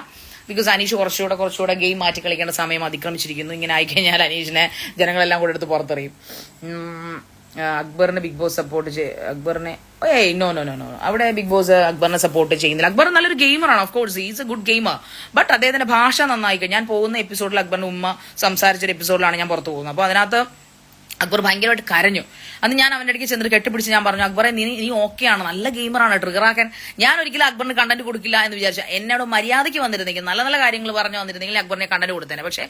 ബിക്കോസ് അനീഷ് കുറച്ചുകൂടെ ഗെയിം മാറ്റി കളിക്കേണ്ട സമയം അതിക്രമിച്ചിരിക്കുന്നു. ഇങ്ങനെ ആയിക്കഴിഞ്ഞാൽ അനീഷിനെ ജനങ്ങളെല്ലാം കൂടെ എടുത്ത് പുറത്തെറിയും. അക്ബറിന് ബിഗ് ബോസ് സപ്പോർട്ട് അക്ബറിനെ നോ അവിടെ ബിഗ് ബോസ് അക്ബറിനെ സപ്പോർട്ട് ചെയ്യുന്നില്ല. അക്ബർ നല്ലൊരു ഗെയിമറാണ്, of course is a good gamer. But അദ്ദേഹത്തിന്റെ ഭാഷ നന്നായിക്കും. ഞാൻ പോകുന്ന എപ്പിസോഡിൽ അക്ബറിന്റെ ഉമ്മ സംസാരിച്ചൊരു എപ്പിസോഡിലാണ് ഞാൻ പുറത്തു പോകുന്നത്. അപ്പോൾ അതിനകത്ത് അക്ബർ ഭയങ്കരമായിട്ട് കരഞ്ഞു. അന്ന് ഞാൻ അവന്റെ ഇടയ്ക്ക് ചെന്നിട്ട് കെട്ടിപ്പിടിച്ച് ഞാൻ പറഞ്ഞു, അക്ബറെ നീ ഓക്കെയാണ്, നല്ല ഗെയിമറാണ്, ട്രിഗറാക്കാൻ. ഞാൻ ഒരിക്കലും അക്ബറിന് കണ്ടന്റ് കൊടുക്കില്ല എന്ന് വിചാരിച്ചു. എന്നോട് മര്യാദയ്ക്ക് വന്നിരുന്നെങ്കിൽ, നല്ല നല്ല കാര്യങ്ങൾ പറഞ്ഞു വന്നിരുന്നെങ്കിൽ അക്ബറിനെ കണ്ടന്റ് കൊടുത്തേനെ. പക്ഷേ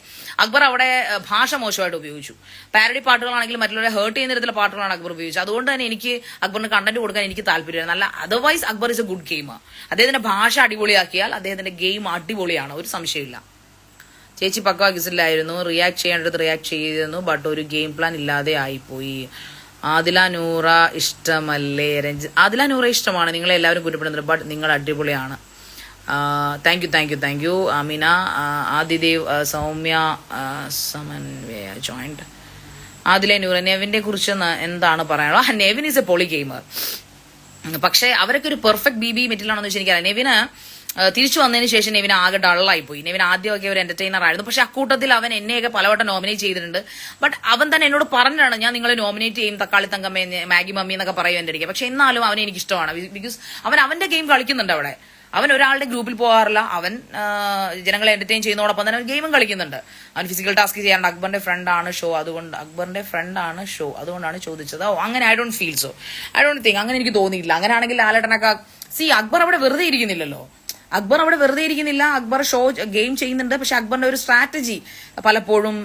അക്ബർ അവിടെ ഭാഷ മോശമായിട്ട് ഉപയോഗിച്ചു. പാരഡി പാട്ടുകളാണെങ്കിലും മറ്റുള്ളവരെ ഹേർട്ട് ചെയ്യുന്ന തരത്തിലുള്ള പാട്ടുകളാണ് അക്ബർ ഉപയോഗിച്ചത്. അതുകൊണ്ട് തന്നെ എനിക്ക് അക്ബറിന് കണ്ടന്റ് കൊടുക്കാൻ എനിക്ക് താല്പര്യമാണ്. നല്ല otherwise Akbar is A good gamer. അദ്ദേഹത്തിന്റെ ഭാഷ അടിപൊളിയാക്കിയാൽ അദ്ദേഹത്തിന്റെ ഗെയിം അടിപൊളിയാണ്, ഒരു സംശയമില്ല. ചേച്ചി പക്ക ഗിസിലായിരുന്നു, റിയാക്ട് ചെയ്യേണ്ടത് റിയാക്ട് ചെയ്തിരുന്നു, ബട്ട് ഒരു ഗെയിം പ്ലാൻ ഇല്ലാതെ ആയിപ്പോയി. ആദില നൂറ ഇഷ്ടമല്ലേ? ആദില നൂറ ഇഷ്ടമാണ്, നിങ്ങളെ എല്ലാവരും കുറ്റപ്പെടുന്നുണ്ട്, ബട്ട് നിങ്ങൾ അടിപൊളിയാണ്. Thank you. Amina, Adidev, Soumya, Samanwaya joined. Adila Noora, നെവിന്റെ കുറിച്ച് എന്താണ് പറയാനുള്ളത്? നെവിൻ ഈസ് എ പൊളി ഗെയിമർ. പക്ഷെ അവരൊക്കെ ഒരു പെർഫെക്റ്റ് BB മെറ്റീരിയലാണെന്ന് വെച്ചാൽ എനിക്കറിയാം. നെവിന് തിരിച്ചു വന്നതിന് ശേഷം നെവിൻ ആകെ ഡള്ളായി പോയി. നെവിൻ ആദ്യമൊക്കെ ഒരു എന്റർടൈനർ ആയിരുന്നു. പക്ഷെ അക്കൂട്ടത്തിൽ അവൻ എന്നെയൊക്കെ പലവട്ടം നോമിനേറ്റ് ചെയ്തിട്ടുണ്ട്. ബട്ട് അവൻ തന്നെ എന്നോട് പറഞ്ഞാണ്, ഞാൻ നിങ്ങളെ നോമിനേറ്റ് ചെയ്യും, തക്കാളി തങ്കമ്മ, മാഗി മമ്മി എന്നൊക്കെ പറയും എന്റെ ഇടയ്ക്ക്. പക്ഷെ എന്നാലും അവനെ എനിക്ക് ഇഷ്ടമാണ്. ബിക്കോസ് അവൻ അവന്റെ ഗെയിം കളിക്കുന്നുണ്ട് അവിടെ. അവൻ ഒരാളുടെ ഗ്രൂപ്പിൽ പോകാറില്ല. അവൻ ജനങ്ങളെ എന്റർടൈൻ ചെയ്യുന്നതോടൊപ്പം തന്നെ ഗെയിമും കളിക്കുന്നുണ്ട്. അവൻ ഫിസിക്കൽ ടാസ്ക് ചെയ്യാറുണ്ട്. അക്ബറിന്റെ ഫ്രണ്ടാണ് ഷോ, അതുകൊണ്ടാണ് ചോദിച്ചത്. അങ്ങനെ I don't feel so, I don't think. അങ്ങനെ എനിക്ക് തോന്നിയില്ല. അങ്ങനെയാണെങ്കിൽ ലാലേട്ടനൊക്കെ അക്ബർ അവിടെ വെറുതെ ഇരിക്കുന്നില്ലല്ലോ. അക്ബർ ഷോ ഗെയിം ചെയ്യുന്നുണ്ട്. പക്ഷെ അക്ബറിന്റെ ഒരു സ്ട്രാറ്റജി പലപ്പോഴും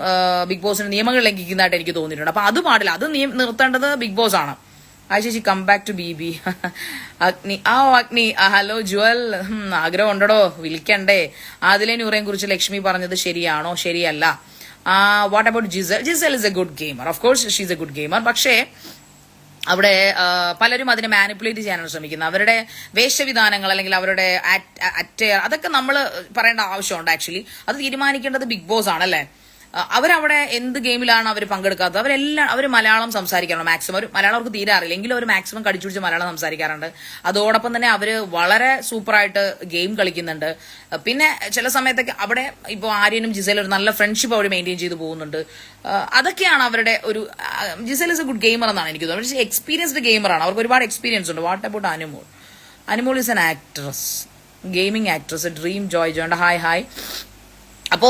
ബിഗ് ബോസിന്റെ നിയമങ്ങൾ ലംഘിക്കുന്നതായിട്ട് എനിക്ക് തോന്നിയിട്ടുണ്ട്. അപ്പൊ അത് പാടില്ല. അത് നിർത്തേണ്ടത് ബിഗ് ബോസ് ആണ്. ചേച്ചി കം ബാക്ക് ടു BB. അഗ്നി, ഹലോ ജുവൽ, ആഗ്രഹം ഉണ്ടോ വിളിക്കണ്ടേ? ആദിലെ നൂറയെ കുറിച്ച് ലക്ഷ്മി പറഞ്ഞത് ശരിയാണോ? ശരിയല്ല. What about Jisal is A good gamer, of course she is A good gamer. പക്ഷേ അവിടെ പലരും അതിനെ മാനിപ്പുലേറ്റ് ചെയ്യാനാണ് ശ്രമിക്കുന്നത്. അവരുടെ വേഷവിധാനങ്ങൾ അല്ലെങ്കിൽ അവരുടെ അറ്റയർ അതൊക്കെ നമ്മൾ പറയേണ്ട ആവശ്യമുണ്ട്. ആക്ച്വലി അത് തീരുമാനിക്കേണ്ടത് ബിഗ് ബോസ് ആണല്ലേ. അവരവിടെ എന്ത് ഗെയിമിലാണ് അവർ പങ്കെടുക്കാത്തത്, അവർ മലയാളം സംസാരിക്കാറുണ്ട് മാക്സിമം. ഒരു മലയാളം അവർക്ക് തീരെ അറിയില്ല, എങ്കിലും അവർ മാക്സിമം കടിച്ചുപിടിച്ച് മലയാളം സംസാരിക്കാറുണ്ട്. അതോടൊപ്പം തന്നെ അവർ വളരെ സൂപ്പറായിട്ട് ഗെയിം കളിക്കുന്നുണ്ട്. പിന്നെ ചില സമയത്തൊക്കെ അവിടെ ഇപ്പോൾ ആര്യനും ജിസേലും ഒരു നല്ല ഫ്രണ്ട്ഷിപ്പ് അവർ മെയിൻറ്റെയിൻ ചെയ്ത് പോകുന്നുണ്ട്. അതൊക്കെയാണ് അവരുടെ ഒരു Gizele is A good gamer എന്നാണ് എനിക്ക് തോന്നുന്നത്. പക്ഷേ എക്സ്പീരിയൻസ്ഡ് ഗെയിമറാണ്, അവർക്ക് ഒരുപാട് എക്സ്പീരിയൻസ് ഉണ്ട്. What about Anumol? Anumol is an actress, gaming actress, dream joy joined. Hi. അപ്പോ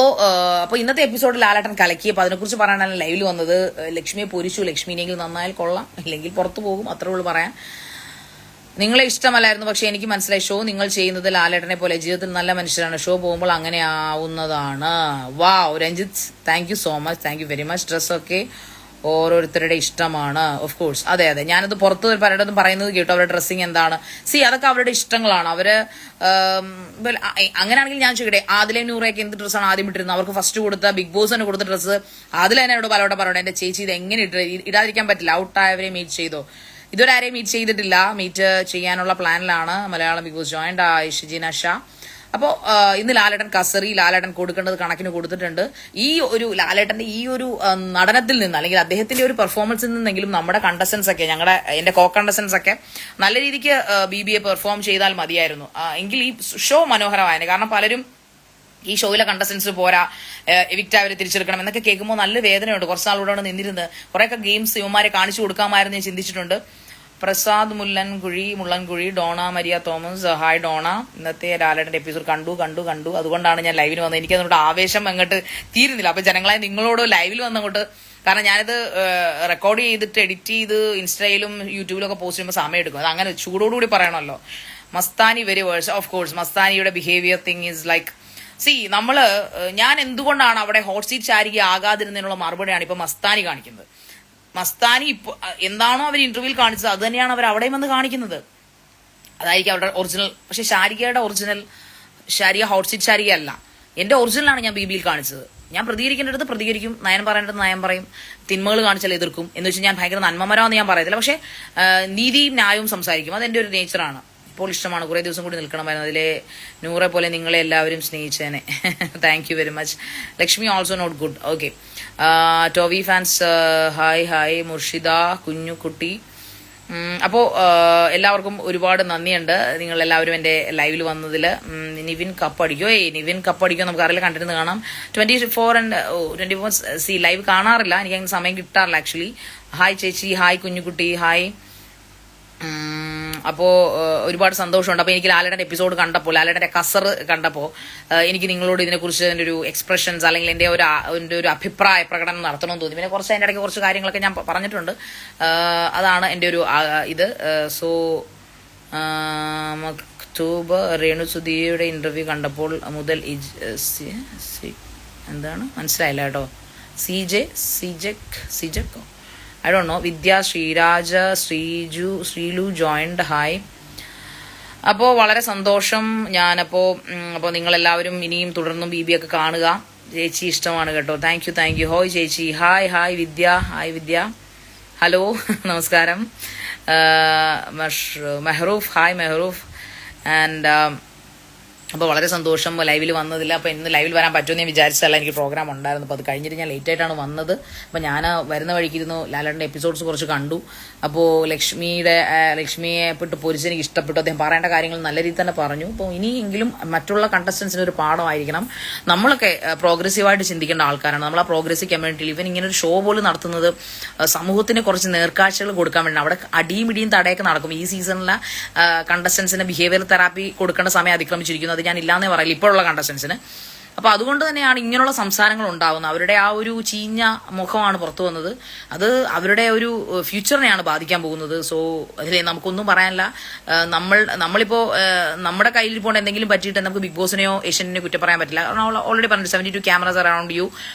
ഇന്നത്തെ എപ്പിസോഡിൽ ലാലേട്ടൻ കലക്കിയപ്പോൾ അതിനെക്കുറിച്ച് പറയാനാണ് ലൈവിൽ വന്നത്. ലക്ഷ്മിയെ പൊരിച്ചു, ലക്ഷ്മിനെങ്കിൽ നന്നായാൽ കൊള്ളാം, ഇല്ലെങ്കിൽ പുറത്തു പോകും, അത്രേ ഉള്ളൂ പറയാൻ. നിങ്ങളെ ഇഷ്ടമല്ലായിരുന്നു, പക്ഷെ എനിക്ക് മനസ്സിലായി ഷോ നിങ്ങൾ ചെയ്യുന്നത് ലാലേട്ടനെ പോലെ ജീവിതത്തിൽ നല്ല മനുഷ്യരാണ്, ഷോ പോകുമ്പോൾ അങ്ങനെ ആവുന്നതാണ്. Wow Ranjith, thank you so much, thank you very much. ഡ്രസ്സൊക്കെ ഓരോരുത്തരുടെ ഇഷ്ടമാണ്, ഓഫ് കോഴ്സ്. അതെ, ഞാനത് പുറത്ത് പലയിടത്തും പറയുന്നത് കേട്ടു, അവരുടെ ഡ്രസ്സിങ് എന്താണ്. അതൊക്കെ അവരുടെ ഇഷ്ടങ്ങളാണ്. അവര് അങ്ങനെയാണെങ്കിൽ ഞാൻ ചോദിക്കട്ടെ, ആദിലെ നൂറയൊക്കെ എന്ത് ഡ്രസ്സാണ് ആദ്യം ഇട്ടിരുന്നത്? അവർക്ക് ഫസ്റ്റ് കൊടുത്ത ബിഗ് ബോസിന് കൊടുത്ത ഡ്രസ്സ് ആദില തന്നെ എന്നോട് പലവട്ടം പറയണം, എന്റെ ചേച്ചി ഇത് എങ്ങനെ ഇടാതിരിക്കാൻ പറ്റില്ല, ഔട്ടായവരെ മീറ്റ് ചെയ്തോ? ഇതുവരെ ആരെയും മീറ്റ് ചെയ്തിട്ടില്ല, മീറ്റ് ചെയ്യാനുള്ള പ്ലാനിലാണ്. Malayalam big boss joined Shijeena Sha. അപ്പോൾ ഇന്ന് ലാലേട്ടൻ കസറി, ലാലേട്ടൻ കൊടുക്കേണ്ടത് കണക്കിന് കൊടുത്തിട്ടുണ്ട്. ഈ ഒരു ലാലേട്ടന്റെ ഈ ഒരു നടനത്തിൽ നിന്ന്, അല്ലെങ്കിൽ അദ്ദേഹത്തിന്റെ ഒരു പെർഫോമൻസിൽ നിന്നെങ്കിലും നമ്മുടെ കണ്ടസ്റ്റൻസ് ഒക്കെ, എന്റെ കോ കണ്ടസ്റ്റൻസ് ഒക്കെ നല്ല രീതിക്ക് BBA പെർഫോം ചെയ്താൽ മതിയായിരുന്നു, എങ്കിൽ ഈ ഷോ മനോഹരമായിരുന്നു. കാരണം പലരും ഈ ഷോയിലെ കണ്ടസ്റ്റൻസ് പോരാ, എവിക്റ്റ് അവരെ തിരിച്ചെടുക്കണം എന്നൊക്കെ കേൾക്കുമ്പോൾ നല്ല വേദനയുണ്ട്. കുറച്ചാളോടെ നിന്നിരുന്ന് കുറേയൊക്കെ ഗെയിംസ് ഇവന്മാരെ കാണിച്ചു കൊടുക്കാമായിരുന്നു ഞാൻ ചിന്തിച്ചിട്ടുണ്ട്. Prasad Mullankuzhi, Dona Maria Thomas, hi Dona. ഇന്നത്തെ ലാലേട്ടന്റെ എപ്പിസോഡ് കണ്ടു. അതുകൊണ്ടാണ് ഞാൻ ലൈവിൽ വന്നത്. എനിക്കതുകൊണ്ട് ആവേശം അങ്ങോട്ട് തീരുന്നില്ല. അപ്പൊ ജനങ്ങളെ നിങ്ങളോട് ലൈവിൽ വന്നങ്ങോട്ട്, കാരണം ഞാനിത് റെക്കോർഡ് ചെയ്തിട്ട് എഡിറ്റ് ചെയ്ത് ഇൻസ്റ്റയിലും യൂട്യൂബിലും ഒക്കെ പോസ്റ്റ് ചെയ്യുമ്പോൾ സമയം എടുക്കും. അത് അങ്ങനെ ചൂടോടുകൂടി പറയണമല്ലോ. Mastani very worse, of course. മസ്താനിയുടെ ബിഹേവിയർ തിങ് ഈസ് ലൈക്ക് ഞാൻ എന്തുകൊണ്ടാണ് അവിടെ ഹോട്ട് സീറ്റ് ശാരിക ആകാതിരുന്നതിനുള്ള മറുപടിയാണ് ഇപ്പൊ മസ്താനി കാണിക്കുന്നത്. മസ്താനി ഇപ്പൊ എന്താണോ അവർ ഇന്റർവ്യൂവിൽ കാണിച്ചത് അത് തന്നെയാണ് അവർ അവിടെയും വന്ന് കാണിക്കുന്നത്. അതായിരിക്കും അവരുടെ ഒറിജിനൽ. പക്ഷെ ഷാരികയുടെ original Sharika hot seat Sharika അല്ല. എന്റെ ഒറിജിനലാണ് ഞാൻ BBയിൽ കാണിച്ചത്. ഞാൻ പ്രതികരിക്കേണ്ടത് പ്രതികരിക്കും, നയം പറയേണ്ടത് നയം പറയും, തിന്മകൾ കാണിച്ചാൽ എതിർക്കും. എന്ന് വെച്ചാൽ ഞാൻ ഭയങ്കര നന്മമരാന്ന് ഞാൻ പറയത്തില്ല, പക്ഷെ നീതിയും ന്യായവും സംസാരിക്കും. അതെന്റെ ഒരു നേച്ചറാണ്. ഇപ്പോൾ ഇഷ്ടമാണ്, കുറേ ദിവസം കൂടി നിൽക്കണമായിരുന്നു. അതിലെ നൂറെ പോലെ നിങ്ങളെ എല്ലാവരും സ്നേഹിച്ചേനെ. Thank you very much. Lakshmi also not good. Okay, Tovi fans hi. Murshida Kunjukutty. അപ്പോൾ എല്ലാവർക്കും ഒരുപാട് നന്ദിയുണ്ട്, നിങ്ങൾ എല്ലാവരും എൻ്റെ ലൈവിൽ വന്നതിൽ. നിവിൻ കപ്പടിക്കോ? നിവിൻ കപ്പടിക്കോ നമുക്കറിയില്ല, കണ്ടിരുന്ന് കാണാം. 24 ലൈവ് കാണാറില്ല, എനിക്ക് അങ്ങനെ സമയം കിട്ടാറില്ല ആക്ച്വലി. ഹായ് ചേച്ചി, ഹായ് കുഞ്ഞുകുട്ടി, ഹായ്. അപ്പോൾ ഒരുപാട് സന്തോഷമുണ്ട്. അപ്പോൾ എനിക്ക് ലാലേട്ടൻ്റെ എപ്പിസോഡ് കണ്ടപ്പോൾ, ലാലേട്ടൻ്റെ കസർ കണ്ടപ്പോൾ എനിക്ക് നിങ്ങളോട് ഇതിനെക്കുറിച്ച് എൻ്റെ ഒരു എക്സ്പ്രഷൻസ് അല്ലെങ്കിൽ എൻ്റെ ഒരു അഭിപ്രായ പ്രകടനം നടത്തണമെന്ന് തോന്നി. പിന്നെ കുറച്ച് അതിൻ്റെ ഇടയ്ക്ക് കുറച്ച് കാര്യങ്ങളൊക്കെ ഞാൻ പറഞ്ഞിട്ടുണ്ട്. അതാണ് എൻ്റെ ഒരു ഇത്. സോ മക്തൂബ് രേണുസുധിയുടെ ഇന്റർവ്യൂ കണ്ടപ്പോൾ മുതൽ എന്താണ് മനസ്സിലായില്ല കേട്ടോ. സിജക്കോ I don't know. Vidya, ശ്രീരാജ, Sreelu joined. Hi. അപ്പോൾ വളരെ സന്തോഷം. അപ്പോൾ നിങ്ങളെല്ലാവരും ഇനിയും തുടർന്നും BB ഒക്കെ കാണുക. ചേച്ചി ഇഷ്ടമാണ് കേട്ടോ. Thank you. ഹോയ് ചേച്ചി. ഹായ് വിദ്യ. ഹലോ നമസ്കാരം. മെഹ്റൂഫ്, ഹായ് മെഹ്റൂഫ്. ആൻഡ് അപ്പോൾ വളരെ സന്തോഷം ലൈവിൽ വന്നതിൽ. അപ്പോൾ ഇന്ന് ലൈവിൽ വരാൻ പറ്റുമെന്ന് ഞാൻ വിചാരിച്ചതല്ല, എനിക്ക് പ്രോഗ്രാം ഉണ്ടായിരുന്നു. അപ്പോൾ അത് കഴിഞ്ഞിട്ട് ഞാൻ ലേറ്റ് ആയിട്ടാണ് വന്നത്. അപ്പോൾ ഞാൻ വരുന്ന വഴിക്കിരുന്നു, ലാലേട്ടൻ്റെ എപ്പിസോഡ്സ് കുറച്ച് കണ്ടു. അപ്പോൾ ലക്ഷ്മിയെ പൊരിച്ച് എനിക്ക് ഇഷ്ടപ്പെട്ടു. അദ്ദേഹം പറയേണ്ട കാര്യങ്ങൾ നല്ല രീതിയിൽ തന്നെ പറഞ്ഞു. അപ്പോൾ ഇനിയെങ്കിലും മറ്റുള്ള കണ്ടസ്റ്റൻസിന് ഒരു പാഠമായിരിക്കണം. നമ്മളൊക്കെ പ്രോഗ്രസീവായിട്ട് ചിന്തിക്കേണ്ട ആൾക്കാരാണ്. നമ്മൾ ആ പ്രോഗ്രസീവ് കമ്മ്യൂണിറ്റിയിൽ ഇവൻ ഇങ്ങനെ ഒരു ഷോ പോലും നടത്തുന്നത് സമൂഹത്തിന് കുറച്ച് നേർക്കാഴ്ചകൾ കൊടുക്കാൻ വേണ്ടി. അവിടെ അടിയും ഇടിയും തടയൊക്കെ നടക്കും. ഈ സീസണിലെ കണ്ടസ്റ്റൻസിന് ബിഹേവിയർ തെറാപ്പി കൊടുക്കേണ്ട സമയം അതിക്രമിച്ചിരിക്കുന്നു. അത് ഞാൻ ഇല്ലാന്നേ പറയില്ല ഇപ്പോഴുള്ള കണ്ടസ്റ്റൻസിന്. അപ്പൊ അതുകൊണ്ട് തന്നെയാണ് ഇങ്ങനെയുള്ള സംസാരങ്ങൾ ഉണ്ടാവുന്നത്. അവരുടെ ആ ഒരു ചീഞ്ഞ മുഖമാണ് പുറത്തു വന്നത്. അത് അവരുടെ ഒരു ഫ്യൂച്ചറിനെയാണ് ബാധിക്കാൻ പോകുന്നത്. സോ അതിലെ നമുക്കൊന്നും പറയാനില്ല. നമ്മളിപ്പോ നമ്മുടെ കയ്യിൽ ഇപ്പോൾ എന്തെങ്കിലും പറ്റിയിട്ട് നമുക്ക് ബിഗ് ബോസിനെയോ ഏഷ്യനെയോ കുറ്റം പറയാൻ പറ്റില്ല. കാരണം ഓൾറെഡി പറഞ്ഞു 72 ക്യാമറാസ് അറൌണ്ട് യു.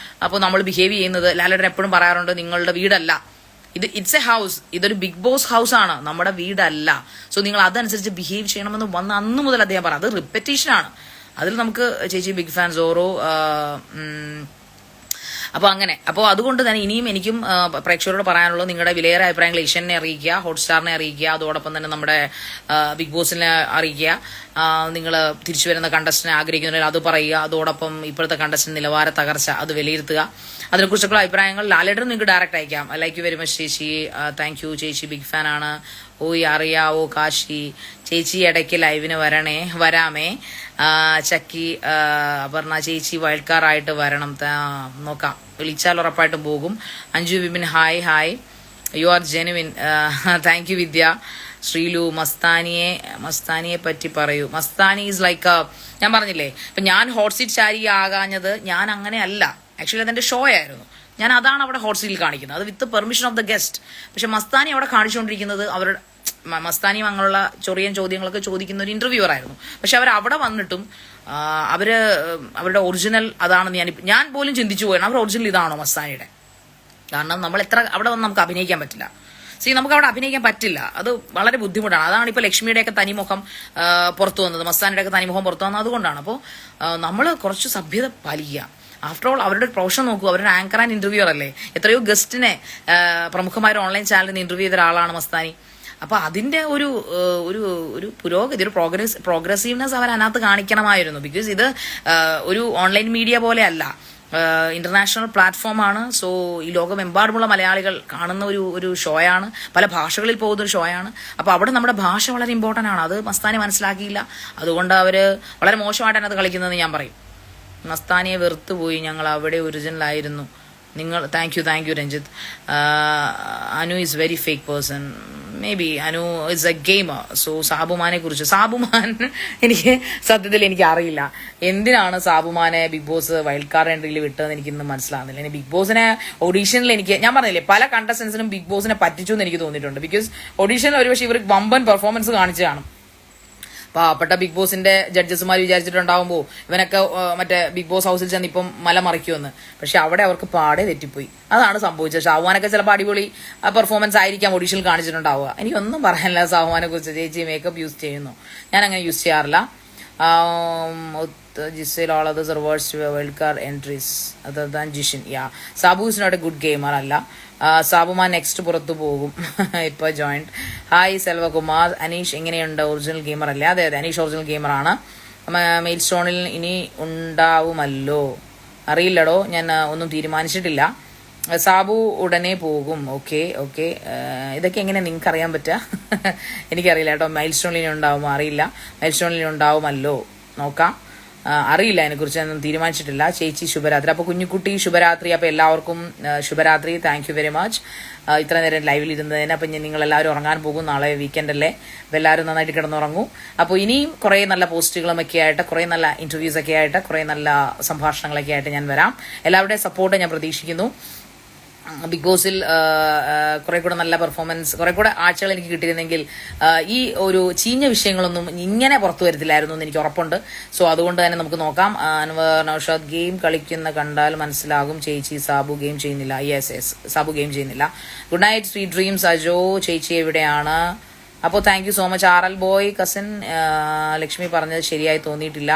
അപ്പോൾ നമ്മൾ ബിഹേവ് ചെയ്യുന്നത്, ലാലേട്ടൻ എപ്പോഴും പറയാറുണ്ട് നിങ്ങളുടെ വീടല്ല ഇറ്റ്സ് എ ഹൗസ്, ഇതൊരു ബിഗ് ബോസ് ഹൗസ് ആണ്, നമ്മുടെ വീടല്ല. സോ നിങ്ങൾ അതനുസരിച്ച് ബിഹേവ് ചെയ്യണമെന്ന് വന്ന അന്ന് മുതൽ അദ്ദേഹം പറയാം. അത് റിപ്പറ്റീഷൻ ആണ്. അതിൽ നമുക്ക് ചേച്ചി ബിഗ് ഫാൻ സോറോ. അപ്പോൾ അങ്ങനെ അപ്പോൾ അതുകൊണ്ട് തന്നെ ഇനിയും എനിക്കും പ്രേക്ഷകരോട് പറയാനുള്ളത് നിങ്ങളുടെ വിലയേറെ അഭിപ്രായങ്ങൾ ഏഷ്യനെ അറിയിക്കുക, ഹോട്ട്സ്റ്റാറിനെ അറിയിക്കുക, അതോടൊപ്പം തന്നെ നമ്മുടെ ബിഗ് ബോസിനെ അറിയിക്കുക. നിങ്ങൾ തിരിച്ചു വരുന്ന കണ്ടസ്റ്റന്റിനെ ആഗ്രഹിക്കുന്നുണ്ടെങ്കിൽ അത് പറയുക. അതോടൊപ്പം ഇപ്പോഴത്തെ കണ്ടസ്റ്റന്റ് നിലവാര തകർച്ച അത് വിലയിരുത്തുക. അതിനെക്കുറിച്ചുള്ള അഭിപ്രായങ്ങൾ ലാലേട്ടനും നിങ്ങൾക്ക് ഡയറക്റ്റ് അയക്കാം. ലൈക്ക് യു വെരി മച്ച് ചേച്ചി, താങ്ക് യു ചേച്ചി, ബിഗ് ഫാൻ ആണ്. ഓയ് അറിയാവോ കാശി ചേച്ചി, ഇടയ്ക്ക് ലൈവിന് വരാമേ. ചക്കി അപർണ ചേച്ചി വയൽക്കാറായിട്ട് വരണം, നോക്കാം, വിളിച്ചാൽ ഉറപ്പായിട്ടും പോകും. Anju Vipin hi, you are genuine, thank you Vidya. Sreelu മസ്താനിയെ പറ്റി പറയൂ. മസ്താനി ഈസ് ലൈക്ക്, ഞാൻ പറഞ്ഞില്ലേ ഇപ്പൊ ഞാൻ ഹോട്ട് സീറ്റ് ചാരി ആകാഞ്ഞത് ഞാൻ അങ്ങനെ അല്ല, ആക്ച്വലി അതെന്റെ ഷോ ആയിരുന്നു. ഞാൻ അതാണ് അവിടെ ഹോട്ട് സീറ്റിൽ കാണിക്കുന്നത്, അത് വിത്ത് പെർമിഷൻ ഓഫ് ദ ഗസ്റ്റ്. പക്ഷെ മസ്താനി അവിടെ കാണിച്ചുകൊണ്ടിരിക്കുന്നത് അവരുടെ മസ്താനിയും അങ്ങനെയുള്ള ചൊറിയൻ ചോദ്യങ്ങളൊക്കെ ചോദിക്കുന്ന ഒരു ഇന്റർവ്യൂവർ ആയിരുന്നു. പക്ഷെ അവർ അവിടെ വന്നിട്ടും അവരുടെ ഒറിജിനൽ അതാണെന്ന് ഞാൻ പോലും ചിന്തിച്ചു പോയാണ്. അവരുടെ ഒറിജിനൽ ഇതാണോ മസ്താനിയുടെ? കാരണം നമ്മൾ അവിടെ വന്ന് നമുക്ക് അഭിനയിക്കാൻ പറ്റില്ല. നമുക്ക് അവിടെ അഭിനയിക്കാൻ പറ്റില്ല, അത് വളരെ ബുദ്ധിമുട്ടാണ്. അതാണ് ഇപ്പോൾ ലക്ഷ്മിയുടെയൊക്കെ തനിമുഖം പുറത്തു വന്നത്, മസ്താനിയുടെയൊക്കെ തനിമുഖം പുറത്തു വന്നത് അതുകൊണ്ടാണ്. അപ്പോൾ നമ്മൾ കുറച്ച് സഭ്യത പാലിക്കുക. ആഫ്റ്റർ ഓൾ അവരുടെ പ്രൊഫഷൻ നോക്കൂ, അവരുടെ ആങ്കർ ആൻഡ് ഇന്റർവ്യൂർ അല്ലേ. എത്രയോ ഗസ്റ്റിനെ പ്രമുഖമായ ഓൺലൈൻ ചാനലിൽ നിന്ന് ഇന്റർവ്യൂ ചെയ്ത ഒരാളാണ് മസ്താനി. അപ്പൊ അതിന്റെ ഒരു പുരോഗതി, ഒരു പ്രോഗ്രസീവ്നെസ് അവർ അതിനകത്ത് കാണിക്കണമായിരുന്നു. ബിക്കോസ് ഇത് ഒരു ഓൺലൈൻ മീഡിയ പോലെ അല്ല, ഇന്റർനാഷണൽ പ്ലാറ്റ്ഫോമാണ്. സോ ഈ ലോകമെമ്പാടുമുള്ള മലയാളികൾ കാണുന്ന ഒരു ഷോയാണ്, പല ഭാഷകളിൽ പോകുന്ന ഒരു ഷോയാണ്. അപ്പൊ അവിടെ നമ്മുടെ ഭാഷ വളരെ ഇമ്പോർട്ടന്റ് ആണ്. അത് മസ്താനി മനസ്സിലാക്കിയില്ല, അതുകൊണ്ട് അവര് വളരെ മോശമായിട്ടാണ് അത് കളിക്കുന്നതെന്ന് ഞാൻ പറയും. മസ്താനിയെ വെറുത്തുപോയി, ഞങ്ങൾ അവിടെ ഒറിജിനൽ ആയിരുന്നു. നിങ്ങൾ thank you Ranjith. Anu is very fake person, may be Anu is a gamer. So സാബുമാനെ കുറിച്ച്, സാബുമാൻ എനിക്ക് സത്യത്തിൽ എനിക്ക് അറിയില്ല എന്തിനാണ് സാബുമാനെ ബിഗ് ബോസ് വൈൽഡ് കാർഡ് എൻട്രിയിൽ വിട്ടതെന്ന് എനിക്കിന്ന് മനസ്സിലാകുന്നില്ല. ഇനി ബിഗ് ബോസിനെ ഓഡീഷനിൽ ഞാൻ പറഞ്ഞില്ലേ പല കണ്ടസ്റ്റൻസിനും ബിഗ് ബോസിനെ പറ്റിച്ചു എന്ന് എനിക്ക് തോന്നിയിട്ടുണ്ട്. ബിക്കോസ് ഓഡീഷനിൽ ഒരുപക്ഷെ ഇവർ വമ്പൻ പെർഫോമൻസ് കാണിച്ചു കാണും. പാവപ്പെട്ട ബിഗ് ബോസിന്റെ ജഡ്ജസ്മാർ വിചാരിച്ചിട്ടുണ്ടാവുമ്പോ ഇവനൊക്കെ മറ്റേ ബിഗ് ബോസ് ഹൗസിൽ ചെന്ന് ഇപ്പം മല മറിക്കുമെന്ന്. പക്ഷെ അവിടെ അവർക്ക് പാടെ തെറ്റിപ്പോയി, അതാണ് സംഭവിച്ചത്. ഷാഹുവാനൊക്കെ ചിലപ്പോൾ അടിപൊളി പെർഫോമൻസ് ആയിരിക്കാം ഓഡീഷനിൽ കാണിച്ചിട്ടുണ്ടാവുക. എനിക്കൊന്നും പറയാനില്ല ഷാഹുവാനെ കുറിച്ച്. ചേച്ചി മേക്കപ്പ് യൂസ് ചെയ്യുന്നു, ഞാൻ അങ്ങനെ യൂസ് ചെയ്യാറില്ല. Gisele all other reverse wild card entries other than Jishin. Sabu is not a good gamer അല്ല. സാബുമാൻ നെക്സ്റ്റ് പുറത്തു പോകും, ഇപ്പൊ ജോയിന്റ്. ഹായ് സെൽവകുമാർ, അനീഷ് എങ്ങനെയുണ്ട്? ഒറിജിനൽ ഗെയിമർ അല്ലേ? അതെ അനീഷ് ഒറിജിനൽ ഗെയിമറാണ്. മെയിൽ സ്റ്റോണിൽ ഇനി ഉണ്ടാവുമല്ലോ, അറിയില്ലടോ, ഞാൻ ഒന്നും തീരുമാനിച്ചിട്ടില്ല. സാബു ഉടനെ പോകും. ഓക്കെ ഇതൊക്കെ എങ്ങനെ നിങ്ങൾക്ക് അറിയാൻ പറ്റുക? എനിക്കറിയില്ല കേട്ടോ. മൈൽ സ്റ്റോണിൽ ഇനി ഉണ്ടാവുമോ അറിയില്ല. മൈൽ സ്റ്റോണിൽ ഉണ്ടാവുമല്ലോ, നോക്കാം. അറിയില്ല, അതിനെക്കുറിച്ച് ഒന്നും തീരുമാനിച്ചിട്ടില്ല. ചേച്ചി ശുഭരാത്രി. അപ്പൊ കുഞ്ഞുകുട്ടി ശുഭരാത്രി. അപ്പൊ എല്ലാവർക്കും ശുഭരാത്രി. താങ്ക് യു വെരി മച്ച് ഇത്ര നേരം ലൈവിൽ ഇരുന്നതിന്. അപ്പൊ നിങ്ങൾ എല്ലാവരും ഉറങ്ങാൻ പോകും, നാളെ വീക്കെൻഡ് അല്ലേ. അപ്പൊ എല്ലാവരും നന്നായിട്ട് കിടന്നുറങ്ങും. അപ്പോൾ ഇനിയും കുറെ നല്ല പോസ്റ്റുകളും ഒക്കെ ആയിട്ട്, കുറെ നല്ല ഇന്റർവ്യൂസ് ഒക്കെ ആയിട്ട്, കുറെ നല്ല സംഭാഷണങ്ങളൊക്കെ ആയിട്ട് ഞാൻ വരാം. എല്ലാവരുടെയും സപ്പോർട്ട് ഞാൻ പ്രതീക്ഷിക്കുന്നു. ബിഗ് ബോസിൽ കുറെ കൂടെ നല്ല പെർഫോമൻസ്, കുറെ കൂടെ ആഴ്ചകൾ എനിക്ക് കിട്ടിയിരുന്നെങ്കിൽ ഈ ഒരു ചീഞ്ഞ വിഷയങ്ങളൊന്നും ഇങ്ങനെ പുറത്തു വരത്തില്ലായിരുന്നു എന്ന് എനിക്ക് ഉറപ്പുണ്ട്. സോ അതുകൊണ്ട് തന്നെ നമുക്ക് നോക്കാം. അൻവർ നൗഷാദ്, ഗെയിം കളിക്കുന്ന കണ്ടാൽ മനസ്സിലാകും ചേച്ചി, സാബു ഗെയിം ചെയ്യുന്നില്ല. യെസ് സാബു ഗെയിം ചെയ്യുന്നില്ല. Good night sweet dreams. Ajo ചേച്ചി എവിടെയാണ്? അപ്പോൾ thank you so much. R L boy cousin, Lakshmi പറഞ്ഞത് ശരിയായി തോന്നിയിട്ടില്ല.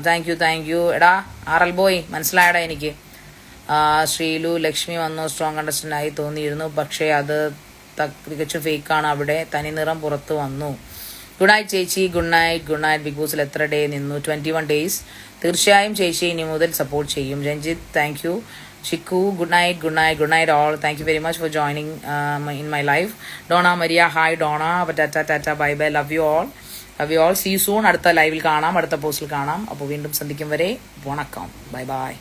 താങ്ക് യു എടാ ആർ എൽ ബോയ്, മനസ്സിലായടാ എനിക്ക്. ശ്രീലു, ലക്ഷ്മി വന്നു, സ്ട്രോങ് കണ്ടസ്റ്റന്റ് ആയി തോന്നിയിരുന്നു, പക്ഷേ അത് തികച്ചും ഫേക്കാണ്. അവിടെ തനി നിറം പുറത്തു വന്നു. ഗുഡ് നൈറ്റ് ചേച്ചി. Good night. ബിഗ് ബോസിൽ എത്ര ഡേ നിന്നു? 21 days. തീർച്ചയായും ചേച്ചി ഇനി മുതൽ സപ്പോർട്ട് ചെയ്യും. Ranjith, thank you. Chikku, good night all. Thank you very much for joining in my life. Dona Maria, hi Dona. Tata bye love you all. See you soon. അടുത്ത ലൈവിൽ കാണാം, അടുത്ത പോസ്റ്റിൽ കാണാം. അപ്പോൾ വീണ്ടും സന്ധിക്കും വരെ വണക്കം. ബൈ.